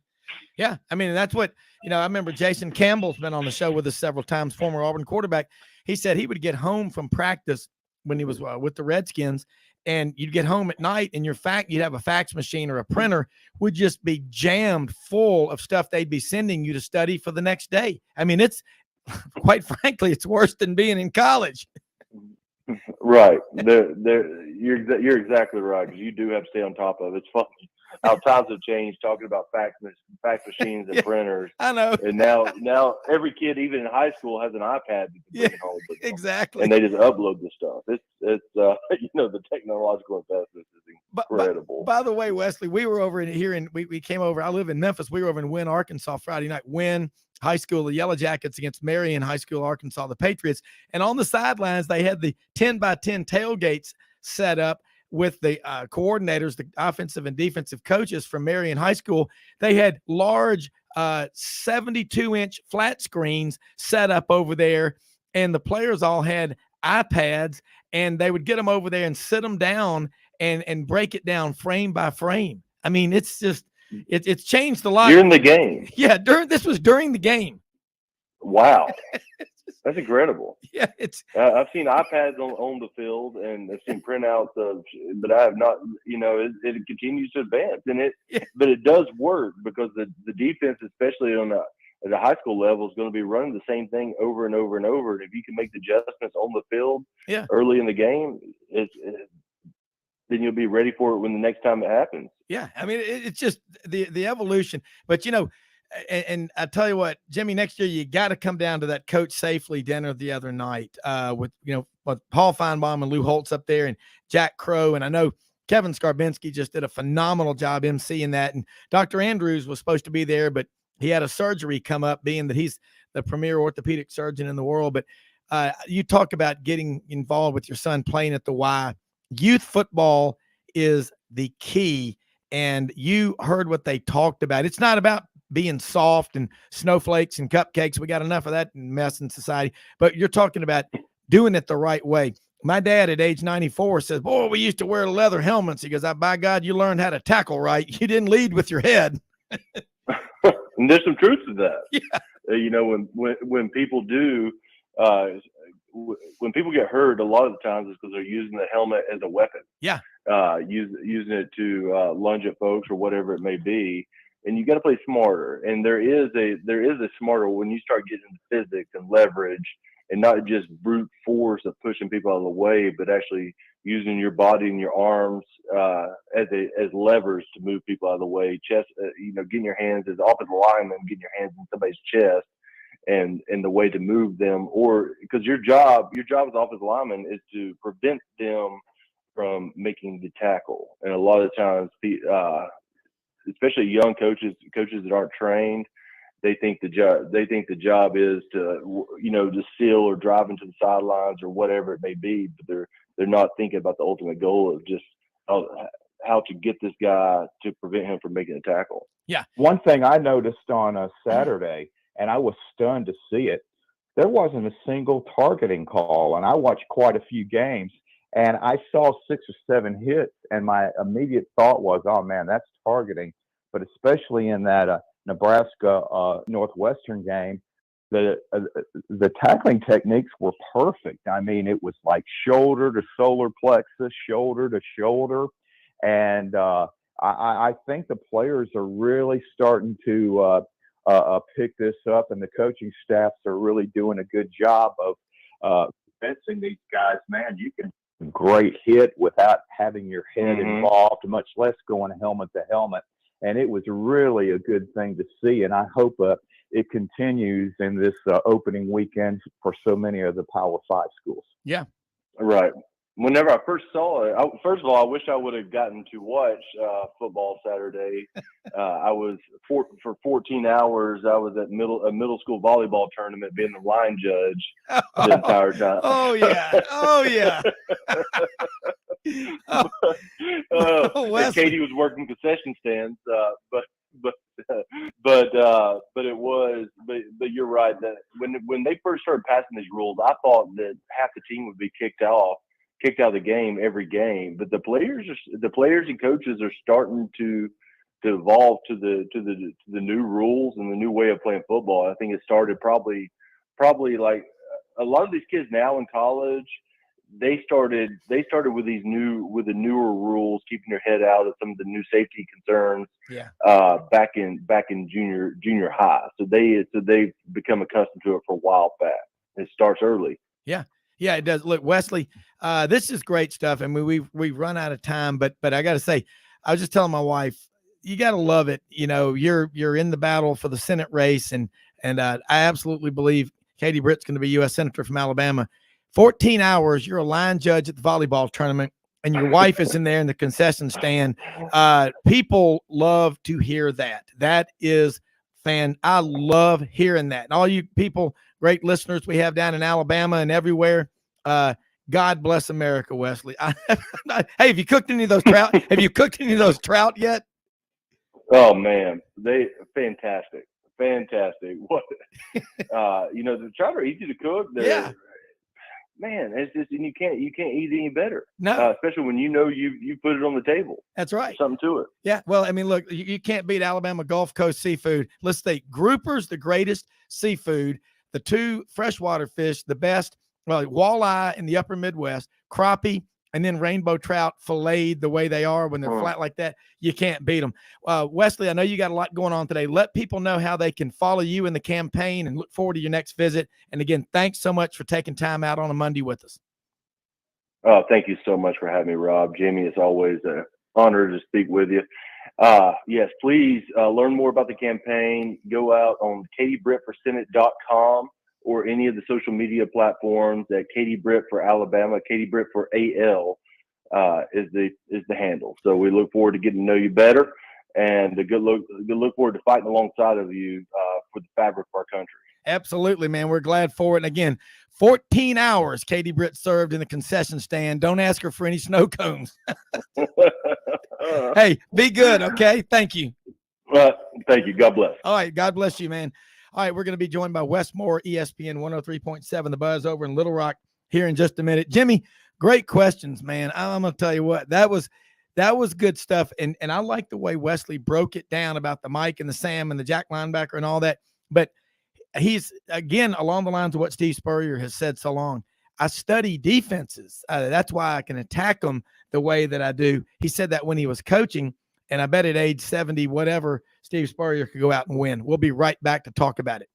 Yeah. I mean, that's what, I remember Jason Campbell's been on the show with us several times, former Auburn quarterback. He said he would get home from practice when he was with the Redskins, and you'd get home at night and you'd have a fax machine or a printer would just be jammed full of stuff they'd be sending you to study for the next day. I mean, it's quite frankly, it's worse than being in college. Right. You're exactly right. Because you do have to stay on top of it. It's funny how times have changed talking about fax machines and printers. I know. And now every kid, even in high school, has an iPad to bring it home with them. Exactly. And they just upload the stuff. It's the technological investment is incredible. By the way, Wesley, we were over we came over. I live in Memphis. We were over in Wynn, Arkansas Friday night. Wynn High School, the Yellow Jackets against Marion High School, Arkansas, the Patriots. And on the sidelines, they had the 10x10 tailgates set up with the coordinators, the offensive and defensive coaches from Marion High School. They had large 72-inch flat screens set up over there, and the players all had iPads, and they would get them over there and sit them down and break it down frame by frame. I mean, it's just it's changed a lot during the game. Yeah, this was during the game. Wow. That's incredible. Yeah, it's I've seen iPads on the field, and I've seen printouts but I have not. It continues to advance, but it does work because the defense, especially at the high school level, is going to be running the same thing over and over and over. And if you can make the adjustments on the field early in the game, then you'll be ready for it when the next time it happens. Yeah, I mean, it's just the evolution. But and I tell you what, Jimmy, next year you got to come down to that Coach Safely dinner the other night with Paul Feinbaum and Lou Holtz up there and Jack Crow, and I know Kevin Skarbinski just did a phenomenal job emceeing that, and Dr. Andrews was supposed to be there, but he had a surgery come up, being that he's the premier orthopedic surgeon in the world. But you talk about getting involved with your son playing at the Y. Youth football is the key, and you heard what they talked about. It's not about being soft and snowflakes and cupcakes. We got enough of that mess in society, but you're talking about doing it the right way. My dad at age 94 says, boy, we used to wear leather helmets. He goes, by God, you learned how to tackle right. You didn't lead with your head. And there's some truth to that. Yeah. When people do, when people get hurt, a lot of the times it's because they're using the helmet as a weapon. Yeah. Using it to lunge at folks or whatever it may be. And you got to play smarter. And there is a smarter when you start getting into physics and leverage, and not just brute force of pushing people out of the way, but actually using your body and your arms as levers to move people out of the way. Chest, getting your hands as offensive lineman, getting your hands in somebody's chest, and the way to move them, or because your job as offensive lineman is to prevent them from making the tackle. And a lot of times, especially young coaches that aren't trained, they think the job is to seal or drive into the sidelines or whatever it may be, but they're not thinking about the ultimate goal of just how to get this guy to prevent him from making a tackle. Yeah. One thing I noticed on a Saturday, and I was stunned to see it, there wasn't a single targeting call, and I watched quite a few games, and I saw 6 or 7 hits, and my immediate thought was, oh man, that's targeting. But especially in that Nebraska Northwestern game, the tackling techniques were perfect. I mean, it was like shoulder to solar plexus, shoulder to shoulder, and I think the players are really starting to pick this up, and the coaching staffs are really doing a good job of convincing these guys, man, you can great hit without having your head involved, much less going helmet to helmet. And it was really a good thing to see. And I hope it continues in this opening weekend for so many of the Power 5 schools. Yeah. Right. Whenever I first saw it, first of all, I wish I would have gotten to watch football Saturday. I was for 14 hours. I was at a middle school volleyball tournament, being the line judge the entire time. Oh yeah! Oh yeah! Katie was working concession stands, but you're right that when they first started passing these rules, I thought that half the team would be kicked out of the game every game. But the players and coaches are starting to evolve to the new rules and the new way of playing football. I think it started probably like a lot of these kids now in college. They started with the newer rules, keeping your head out of some of the new safety concerns. Yeah. Back in junior high. So they've become accustomed to it for a while back. It starts early. Yeah. Yeah, it does. Look, Wesley, this is great stuff. I mean, we've run out of time, but I got to say, I was just telling my wife, you got to love it. You're in the battle for the Senate race, and I absolutely believe Katie Britt's going to be U.S. Senator from Alabama. 14 hours, you're a line judge at the volleyball tournament, and your wife is in there in the concession stand. People love to hear that. That is I love hearing that. And all you people, great listeners we have down in Alabama and everywhere, God bless America, Wesley. Hey, have you cooked any of those trout? Have you cooked any of those trout yet? Oh man, they fantastic. What the trout are easy to cook. Man, it's just, and you can't eat any better. No, especially when you put it on the table. That's right. Something to it. Yeah. Well, I mean, look, you can't beat Alabama Gulf Coast seafood. Let's think. Grouper's the greatest seafood the two freshwater fish, the best, well, walleye in the upper Midwest, crappie, and then rainbow trout filleted the way they are when they're flat like that. You can't beat them. Wesley, I know you got a lot going on today. Let people know how they can follow you in the campaign and look forward to your next visit. And again, thanks so much for taking time out on a Monday with us. Oh, thank you so much for having me, Rob. Jimmy, it's always an honor to speak with you. Yes, please learn more about the campaign. Go out on katiebrittforsenate.com or any of the social media platforms at Katie Britt for Alabama. Katie Britt for AL is the handle. So we look forward to getting to know you better, and good look forward to fighting alongside of you for the fabric of our country. Absolutely, man. We're glad for it. And again, 14 hours Katie Britt served in the concession stand. Don't ask her for any snow cones. Hey, be good, okay? Thank you. Thank you. God bless. All right. God bless you, man. All right. We're going to be joined by Wes Moore, ESPN 103.7, The Buzz over in Little Rock here in just a minute. Jimmy, great questions, man. I'm going to tell you what, that was good stuff. And I like the way Wesley broke it down about the Mike and the Sam and the Jack linebacker and all that. But he's, again, along the lines of what Steve Spurrier has said so long. I study defenses. That's why I can attack them the way that I do. He said that when he was coaching, and I bet at age 70, whatever, Steve Spurrier could go out and win. We'll be right back to talk about it.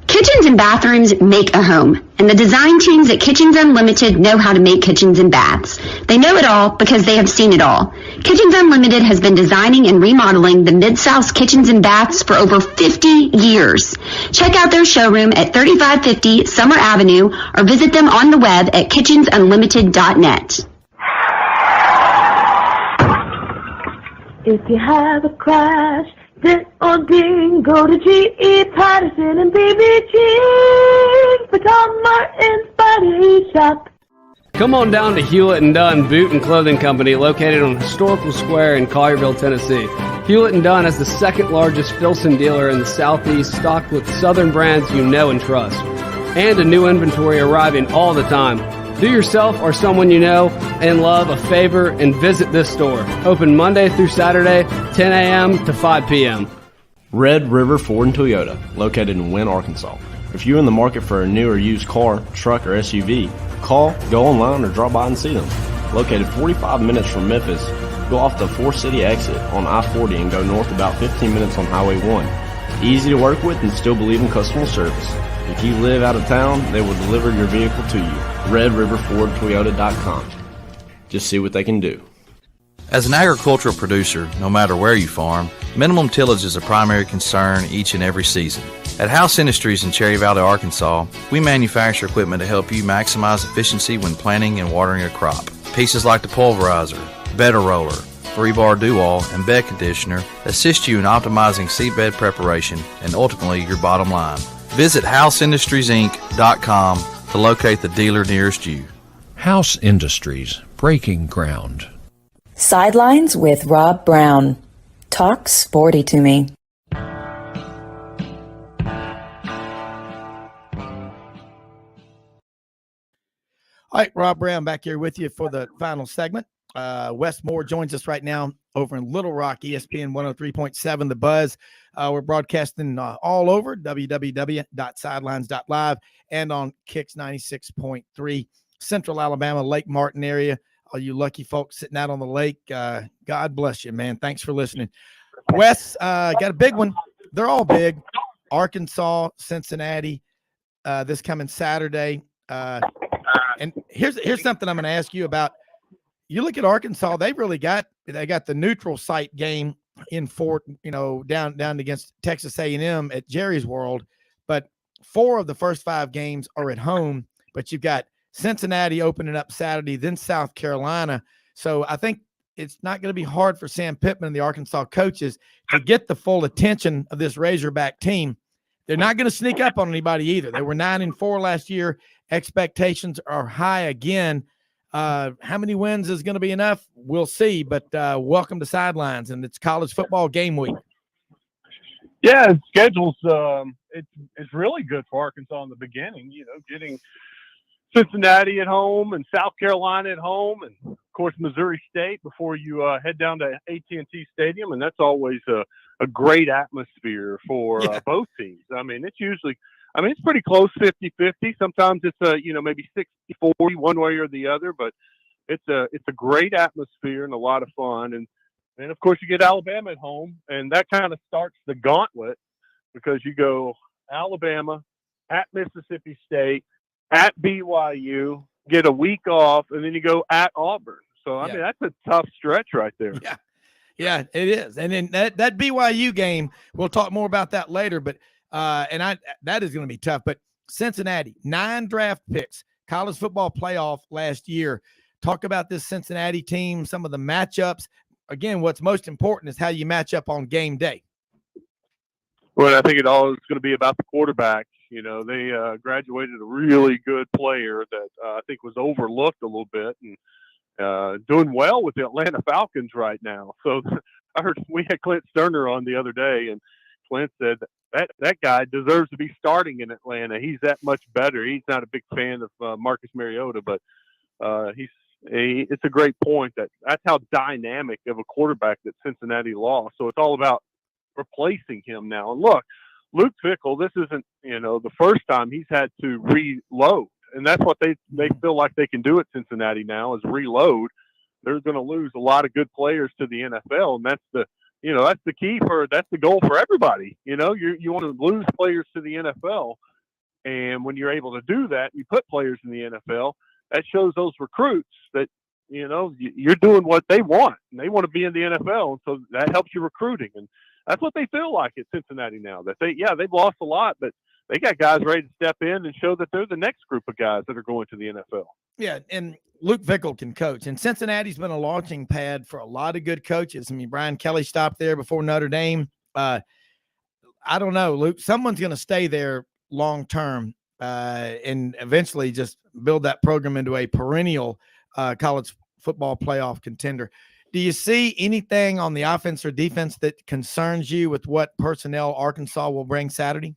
Kitchens and bathrooms make a home, and the design teams at Kitchens Unlimited know how to make kitchens and baths. They know it all because they have seen it all. Kitchens Unlimited has been designing and remodeling the Mid-South's kitchens and baths for over 50 years. Check out their showroom at 3550 Summer Avenue or visit them on the web at kitchensunlimited.net. If you have a crash, dent or ding, go to G.E. Patterson and BBG for Tom Martin's Body Shop. Come on down to Hewlett & Dunn Boot and Clothing Company, located on Historical Square in Collierville, Tennessee. Hewlett & Dunn is the second largest Filson dealer in the Southeast, stocked with Southern brands you know and trust. And a new inventory arriving all the time. Do yourself or someone you know and love a favor and visit this store. Open Monday through Saturday, 10 a.m. to 5 p.m. Red River Ford and Toyota, located in Wynne, Arkansas. If you're in the market for a new or used car, truck, or SUV, call, go online, or drop by and see them. Located 45 minutes from Memphis, go off the 4-City exit on I-40 and go north about 15 minutes on Highway 1. Easy to work with and still believe in customer service. If you live out of town, they will deliver your vehicle to you. RedRiverFordToyota.com. Just see what they can do. As an agricultural producer, no matter where you farm, minimum tillage is a primary concern each and every season. At House Industries in Cherry Valley, Arkansas, we manufacture equipment to help you maximize efficiency when planting and watering a crop. Pieces like the pulverizer, bedder roller, 3-bar do-all, and bed conditioner assist you in optimizing seedbed preparation and ultimately your bottom line. Visit HouseIndustriesInc.com to locate the dealer nearest you. House Industries, breaking ground. Sidelines with Rob Brown. Talk sporty to me. All right, Rob Brown back here with you for the final segment. Wes Moore joins us right now over in Little Rock, ESPN 103.7, The Buzz. We're broadcasting all over www.sidelines.live and on Kicks 96.3, Central Alabama, Lake Martin area. All you lucky folks sitting out on the lake, God bless you, man. Thanks for listening. Wes, got a big one. They're all big. Arkansas, Cincinnati, this coming Saturday. And here's something I'm going to ask you about. You look at Arkansas; they got the neutral site game in Fort, down against Texas A&M at Jerry's World. But 4 of the first 5 games are at home. But you've got Cincinnati opening up Saturday, then South Carolina. So I think it's not going to be hard for Sam Pittman and the Arkansas coaches to get the full attention of this Razorback team. They're not going to sneak up on anybody either. They were 9-4 last year. Expectations are high again. How many wins is going to be enough? We'll see. But welcome to Sidelines, and it's college football game week. Yeah, schedule's it's really good for Arkansas in the beginning. Getting Cincinnati at home and South Carolina at home, and of course Missouri State before you head down to AT&T Stadium, and that's always a great atmosphere for both teams. I mean, it's pretty close, 50-50. Sometimes it's maybe 60-40 one way or the other, but it's a great atmosphere and a lot of fun. And of course you get Alabama at home, and that kind of starts the gauntlet because you go Alabama at Mississippi State, at BYU, get a week off, and then you go at Auburn. So, I mean, that's a tough stretch right there. Yeah, it is. And then that BYU game, we'll talk more about that later, but that is going to be tough. But Cincinnati, 9 draft picks, college football playoff last year. Talk about this Cincinnati team, some of the matchups. Again, what's most important is how you match up on game day. Well, I think it all is going to be about the quarterback. You know, they graduated a really good player that I think was overlooked a little bit and doing well with the Atlanta Falcons right now. So I heard we had Clint Sterner on the other day, and Clint said that guy deserves to be starting in Atlanta. He's that much better. He's not a big fan of Marcus Mariota, but it's a great point that's how dynamic of a quarterback that Cincinnati lost. So it's all about replacing him now. And look, Luke Fickell, this isn't, the first time he's had to reload. And that's what they feel like they can do at Cincinnati now is reload. They're going to lose a lot of good players to the NFL. And that's the goal for everybody. You want to lose players to the NFL. And when you're able to do that, you put players in the NFL, that shows those recruits that, you're doing what they want and they want to be in the NFL. And so that helps you recruiting. And that's what they feel like at Cincinnati now, that they've lost a lot, but they got guys ready to step in and show that they're the next group of guys that are going to the NFL. Yeah, and Luke Fickell can coach. And Cincinnati's been a launching pad for a lot of good coaches. I mean, Brian Kelly stopped there before Notre Dame. I don't know, Luke. Someone's going to stay there long term and eventually just build that program into a perennial college football playoff contender. Do you see anything on the offense or defense that concerns you with what personnel Arkansas will bring Saturday?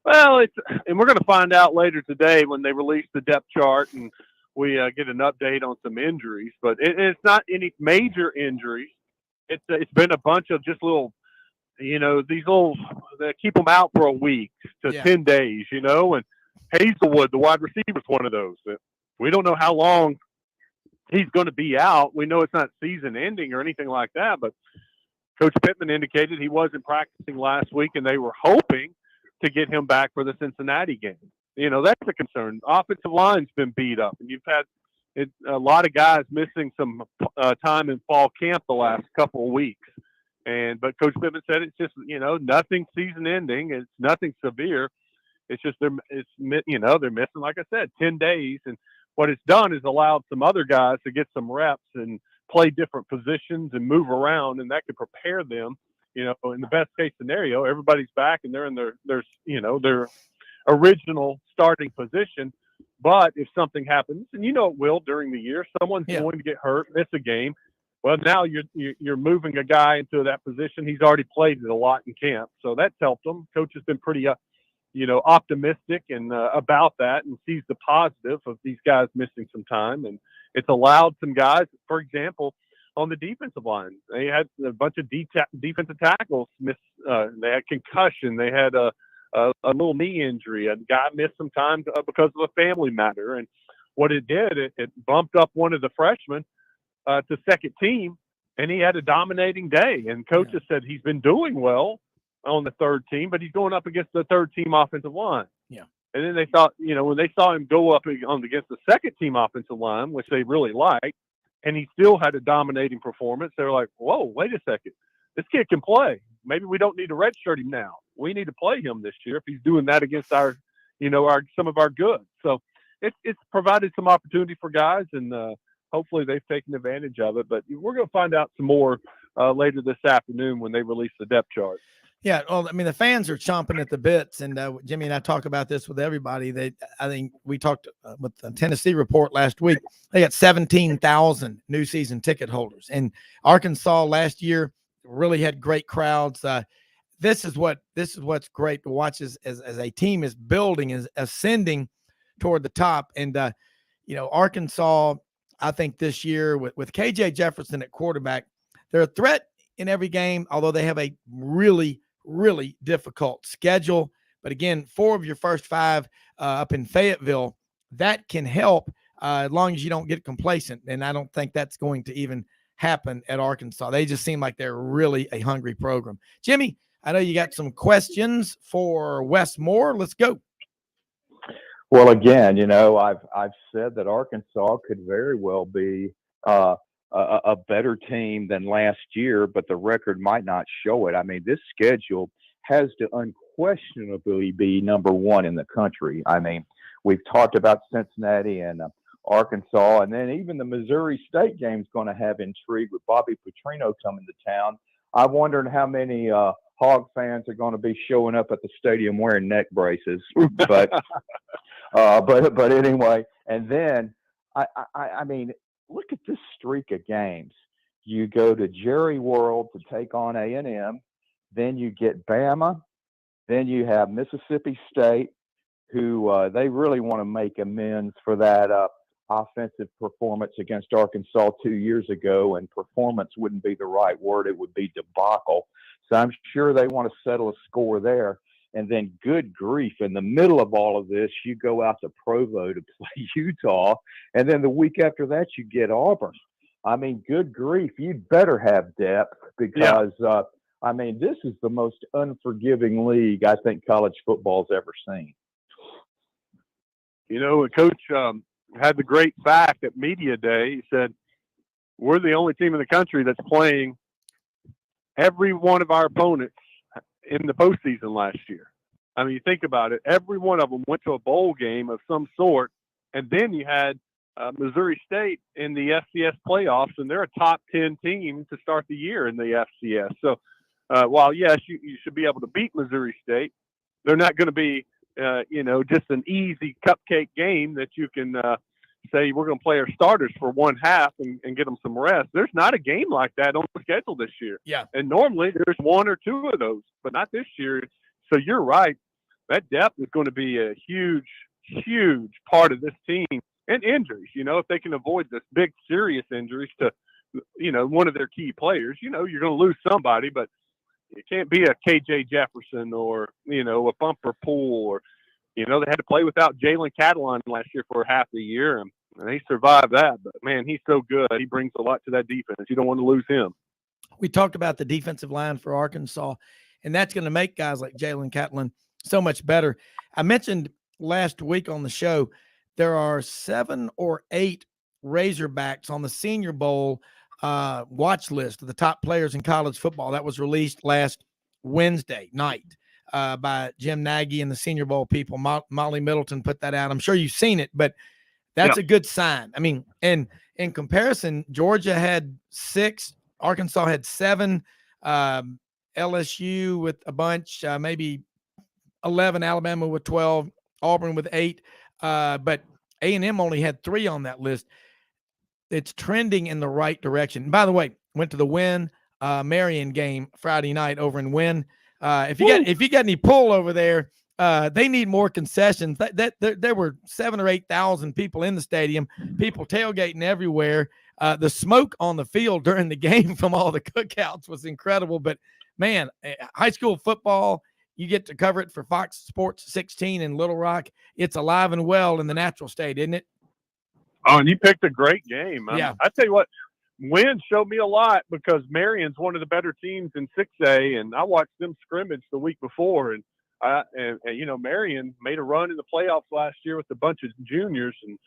Well, and we're going to find out later today when they release the depth chart and we get an update on some injuries. But it's not any major injuries. It's been a bunch of just little, these little they keep them out for a week to 10 days, and Hazelwood, the wide receiver, is one of those. We don't know how long he's going to be out. We know it's not season ending or anything like that, but Coach Pittman indicated he wasn't practicing last week and they were hoping to get him back for the Cincinnati game. That's a concern. Offensive line's been beat up, and you've had a lot of guys missing some time in fall camp the last couple of weeks. But Coach Pittman said it's just, nothing season ending. It's nothing severe. It's just they're missing, like I said, 10 days. And what it's done is allowed some other guys to get some reps and play different positions and move around, and that could prepare them. In the best case scenario, everybody's back and they're in their original starting position. But if something happens, and it will during the year, someone's going to get hurt, miss a game. Well, now you're moving a guy into that position. He's already played it a lot in camp, so that's helped him. Coach has been pretty, optimistic and about that, and sees the positive of these guys missing some time, and it's allowed some guys, for example, on the defensive line. They had a bunch of defensive tackles miss. They had concussion. They had a little knee injury. A guy missed some time because of a family matter. And what it did, it bumped up one of the freshmen to second team, and he had a dominating day. And coaches said he's been doing well on the third team, but he's going up against the third team offensive line. Yeah. And then they thought, when they saw him go up against the second team offensive line, which they really liked, and he still had a dominating performance, they were like, whoa, wait a second. This kid can play. Maybe we don't need to redshirt him now. We need to play him this year if he's doing that against our some of our goods. So it's provided some opportunity for guys, and hopefully they've taken advantage of it. But we're going to find out some more later this afternoon when they release the depth chart. Yeah, well, I mean, the fans are chomping at the bits, and Jimmy and I talk about this with everybody. I think we talked with the Tennessee report last week. They got 17,000 new season ticket holders, and Arkansas last year really had great crowds. This is what's great to watch as a team is building, is ascending toward the top. And, Arkansas, I think this year with KJ Jefferson at quarterback, they're a threat in every game, although they have a really, really difficult schedule. But again, 4 of your first 5 up in Fayetteville, that can help as long as you don't get complacent. And I don't think that's going to even happen at Arkansas. They just seem like they're really a hungry program. Jimmy, I know you got some questions for Wes Moore. Let's go. Well, again, I've said that Arkansas could very well be a better team than last year, but the record might not show it. I mean, this schedule has to unquestionably be number 1 in the country. I mean, we've talked about Cincinnati and Arkansas, and then even the Missouri State game is going to have intrigue with Bobby Petrino coming to town. I wondered how many Hog fans are going to be showing up at the stadium wearing neck braces, but anyway. And then I mean, look at this streak of games. You go to Jerry World to take on A&M, then you get Bama, then you have Mississippi State, who they really want to make amends for that offensive performance against Arkansas 2 years ago, and performance wouldn't be the right word. It would be debacle. So I'm sure they want to settle a score there. And then, good grief, in the middle of all of this, you go out to Provo to play Utah. And then the week after that, you get Auburn. I mean, good grief, you'd better have depth because, I mean, this is the most unforgiving league I think college football's ever seen. Coach had the great fact at Media Day. He said, we're the only team in the country that's playing every one of our opponents in the postseason last year. I mean, you think about it, every one of them went to a bowl game of some sort, and then you had Missouri State in the FCS playoffs, and they're a top 10 team to start the year in the FCS. So while, yes, you should be able to beat Missouri State, they're not going to be, just an easy cupcake game that you can say we're going to play our starters for one half and get them some rest. There's not a game like that on the schedule this year. Yeah. And normally there's 1 or 2 of those, but not this year. So you're right. That depth is going to be a huge, huge part of this team. And injuries, if they can avoid this big serious injuries to, one of their key players, you're going to lose somebody, but it can't be a KJ Jefferson or, a Bumper Pool or, they had to play without Jalen Catalon last year for half the year, and they survived that. But, man, he's so good. He brings a lot to that defense. You don't want to lose him. We talked about the defensive line for Arkansas, and that's going to make guys like Jalen Catalon so much better. I mentioned last week on the show there are 7 or 8 Razorbacks on the Senior Bowl watch list of the top players in college football. That was released last Wednesday night by Jim Nagy and the Senior Bowl people. Molly Middleton put that out. I'm sure you've seen it, but that's a good sign. I mean, and in comparison, Georgia had 6, Arkansas had 7, LSU with a bunch, maybe 11, Alabama with 12, Auburn with 8, but A&M only had 3 on that list. It's trending in the right direction. And by the way, went to the Wynn Marion game Friday night over in Wynn. If you got any pull over there, they need more concessions. There were 7,000 or 8,000 people in the stadium, people tailgating everywhere. The smoke on the field during the game from all the cookouts was incredible. But man, high school football, you get to cover it for Fox Sports 16 in Little Rock. It's alive and well in the natural state, isn't it? Oh, and you picked a great game. Yeah. I tell you what, Wynn showed me a lot because Marion's one of the better teams in 6A, and I watched them scrimmage the week before, and Marion made a run in the playoffs last year with a bunch of juniors, and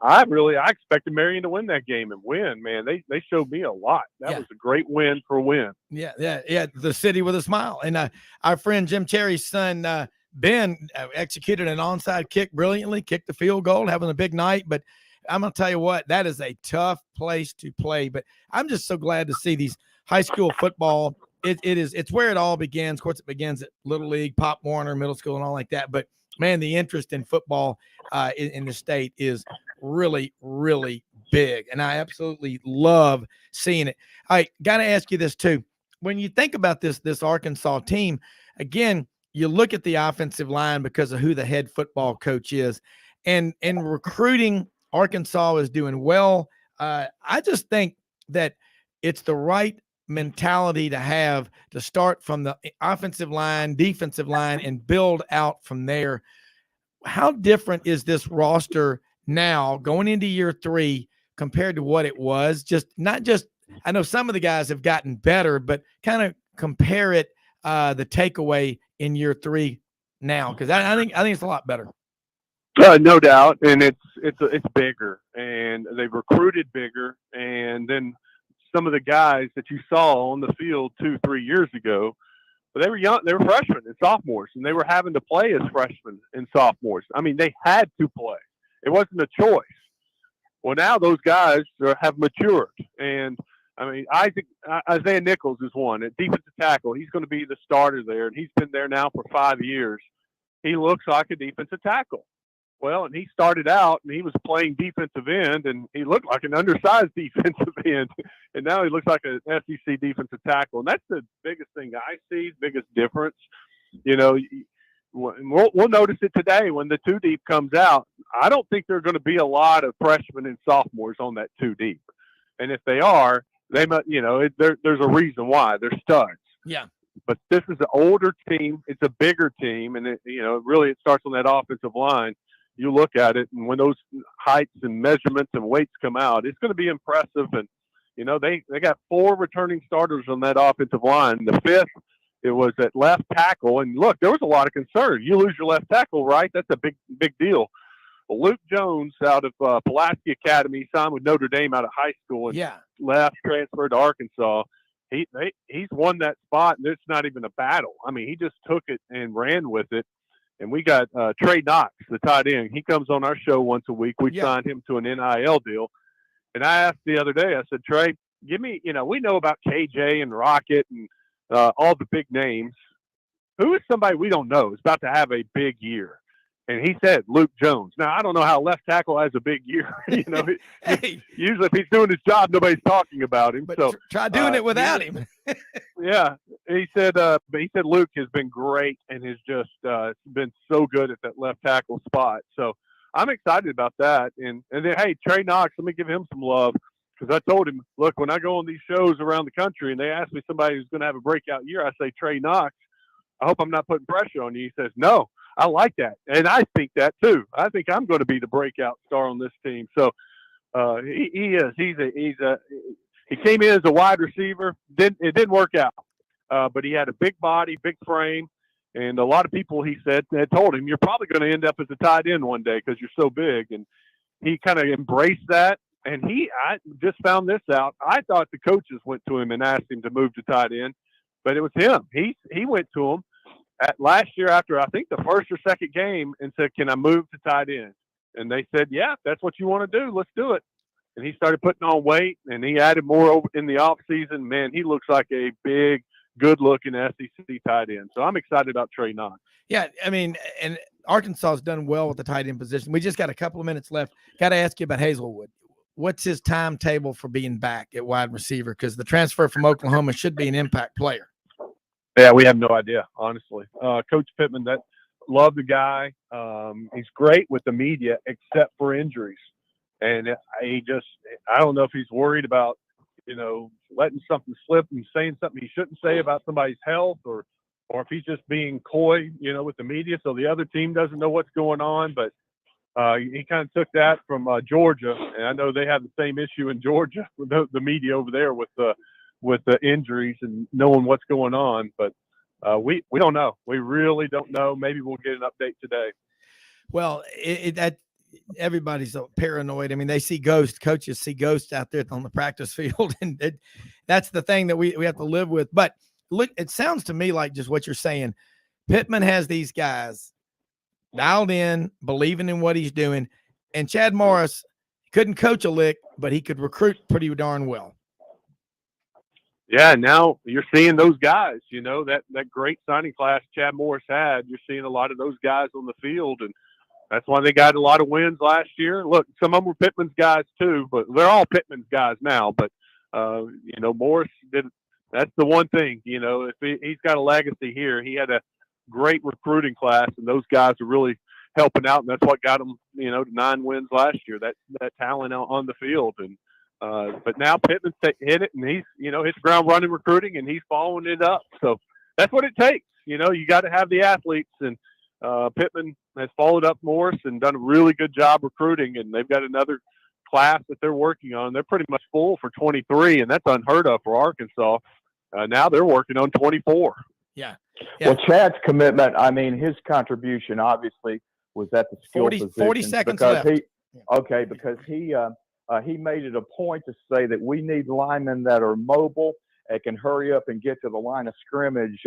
I expected Marion to win that game and win. Man, they showed me a lot. That was a great win for Wynn. Yeah. The city with a smile. And our friend Jim Cherry's son Ben executed an onside kick brilliantly, kicked the field goal, having a big night. But I'm going to tell you what, that is a tough place to play. But I'm just so glad to see these high school football. It's where it all begins. Of course, it begins at Little League, Pop Warner, middle school, and all like that. But man, the interest in football in the state is really, really big. And I absolutely love seeing it. All right, got to ask you this too. When you think about this Arkansas team, again, you look at the offensive line because of who the head football coach is. and in recruiting, Arkansas is doing well. I just think that it's the right mentality to have to start from the offensive line, defensive line, and build out from there. How different is this roster now going into year 3 compared to what it was? I know some of the guys have gotten better, but kind of compare it, the takeaway in year 3 now, because I think it's a lot better. No doubt, and it's bigger, and they've recruited bigger, and then some of the guys that you saw on the field 2-3 years ago, but they were young, they were freshmen and sophomores, and they were having to play as freshmen and sophomores. I mean, they had to play; it wasn't a choice. Well, now those guys have matured, and I mean, Isaiah Nichols is one at defensive tackle. He's going to be the starter there, and he's been there now for 5 years. He looks like a defensive tackle. Well, and he started out and he was playing defensive end, and he looked like an undersized defensive end, and now he looks like an SEC defensive tackle. And that's the biggest thing I see, biggest difference. You know, we'll notice it today when the 2 deep comes out. I don't think there are going to be a lot of freshmen and sophomores on that 2 deep, and if they are, they must. You know, there's a reason why they're studs. Yeah. But this is an older team. It's a bigger team, and it starts on that offensive line. You look at it, and when those heights and measurements and weights come out, it's going to be impressive. And, they got 4 returning starters on that offensive line. The 5th, it was at left tackle. And look, there was a lot of concern. You lose your left tackle, right? That's a big deal. Well, Luke Jones out of Pulaski Academy, signed with Notre Dame out of high school, and left, transferred to Arkansas. He's won that spot, and it's not even a battle. I mean, he just took it and ran with it. And we got Trey Knox, the tight end. He comes on our show once a week. We signed him to an NIL deal. And I asked the other day, I said, Trey, give me, we know about KJ and Rocket and all the big names. Who is somebody we don't know is about to have a big year? And he said Luke Jones. Now, I don't know how left tackle has a big year. Usually if he's doing his job, nobody's talking about him. But so try doing it without him. Yeah. He said Luke has been great and has just been so good at that left tackle spot. So I'm excited about that. And then, hey, Trey Knox, let me give him some love, because I told him, look, when I go on these shows around the country and they ask me somebody who's going to have a breakout year, I say Trey Knox. I hope I'm not putting pressure on you. He says, no. I like that, and I think that too. I think I'm going to be the breakout star on this team. So he is. He came in as a wide receiver. It didn't work out, but he had a big body, big frame, and a lot of people, he said, had told him, you're probably going to end up as a tight end one day because you're so big. And he kind of embraced that. And I just found this out. I thought the coaches went to him and asked him to move to tight end, but it was him. He went to him last year after, I think, the first or second game, and said, can I move to tight end? And they said, yeah, if that's what you want to do, let's do it. And he started putting on weight, and he added more over in the off season. Man, he looks like a big, good-looking SEC tight end. So I'm excited about Trey Knox. Yeah, I mean, and Arkansas has done well with the tight end position. We just got a couple of minutes left. Got to ask you about Hazelwood. What's his timetable for being back at wide receiver? Because the transfer from Oklahoma should be an impact player. Yeah, we have no idea, honestly. Coach Pittman, love the guy. He's great with the media, except for injuries. And I don't know if he's worried about, letting something slip and saying something he shouldn't say about somebody's health, or if he's just being coy, with the media, so the other team doesn't know what's going on. But he kind of took that from Georgia, and I know they have the same issue in Georgia with the media over there with the injuries and knowing what's going on. But we don't know. We really don't know. Maybe we'll get an update today. Well, everybody's so paranoid. I mean, they see ghosts. Coaches see ghosts out there on the practice field, and that's the thing that we have to live with. But look, it sounds to me like just what you're saying. Pittman has these guys dialed in, believing in what he's doing, and Chad Morris couldn't coach a lick, but he could recruit pretty darn well. Yeah, now you're seeing those guys, that great signing class Chad Morris had. You're seeing a lot of those guys on the field, and that's why they got a lot of wins last year. Look, some of them were Pittman's guys too, but they're all Pittman's guys now. But, Morris did. That's the one thing, if he's got a legacy here. He had a great recruiting class, and those guys are really helping out, and that's what got them, to 9 wins last year. That talent on the field, and but now Pittman hit it, and he's hits ground running recruiting, and he's following it up. So that's what it takes. You got to have the athletes, and Pittman has followed up Morris and done a really good job recruiting, and they've got another class that they're working on. They're pretty much full for 23, and that's unheard of for Arkansas. Now they're working on 24. Yeah. Well, Chad's commitment, his contribution obviously was at the skill 40 position seconds because left. because he made it a point to say that we need linemen that are mobile and can hurry up and get to the line of scrimmage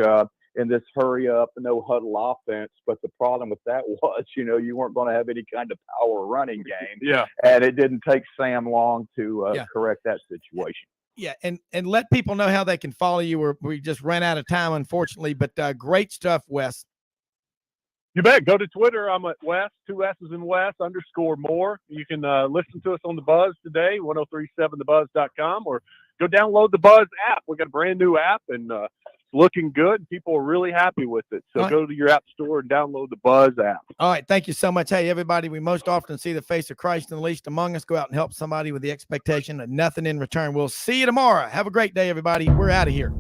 in this hurry up, no huddle offense. But the problem with that was, you weren't going to have any kind of power running game. Yeah. And it didn't take Sam long to correct that situation. Yeah, and let people know how they can follow you. We just ran out of time, unfortunately, but great stuff, Wes. You bet. Go to Twitter. I'm at Wess, 2 S's in Wess _more. You can listen to us on the Buzz today, 1037thebuzz.com, or go download the Buzz app. We got a brand new app, and it's looking good. People are really happy with it. So go to your app store and download the Buzz app. All right. Thank you so much. Hey, everybody, we most often see the face of Christ in the least among us. Go out and help somebody with the expectation of nothing in return. We'll see you tomorrow. Have a great day, everybody. We're out of here.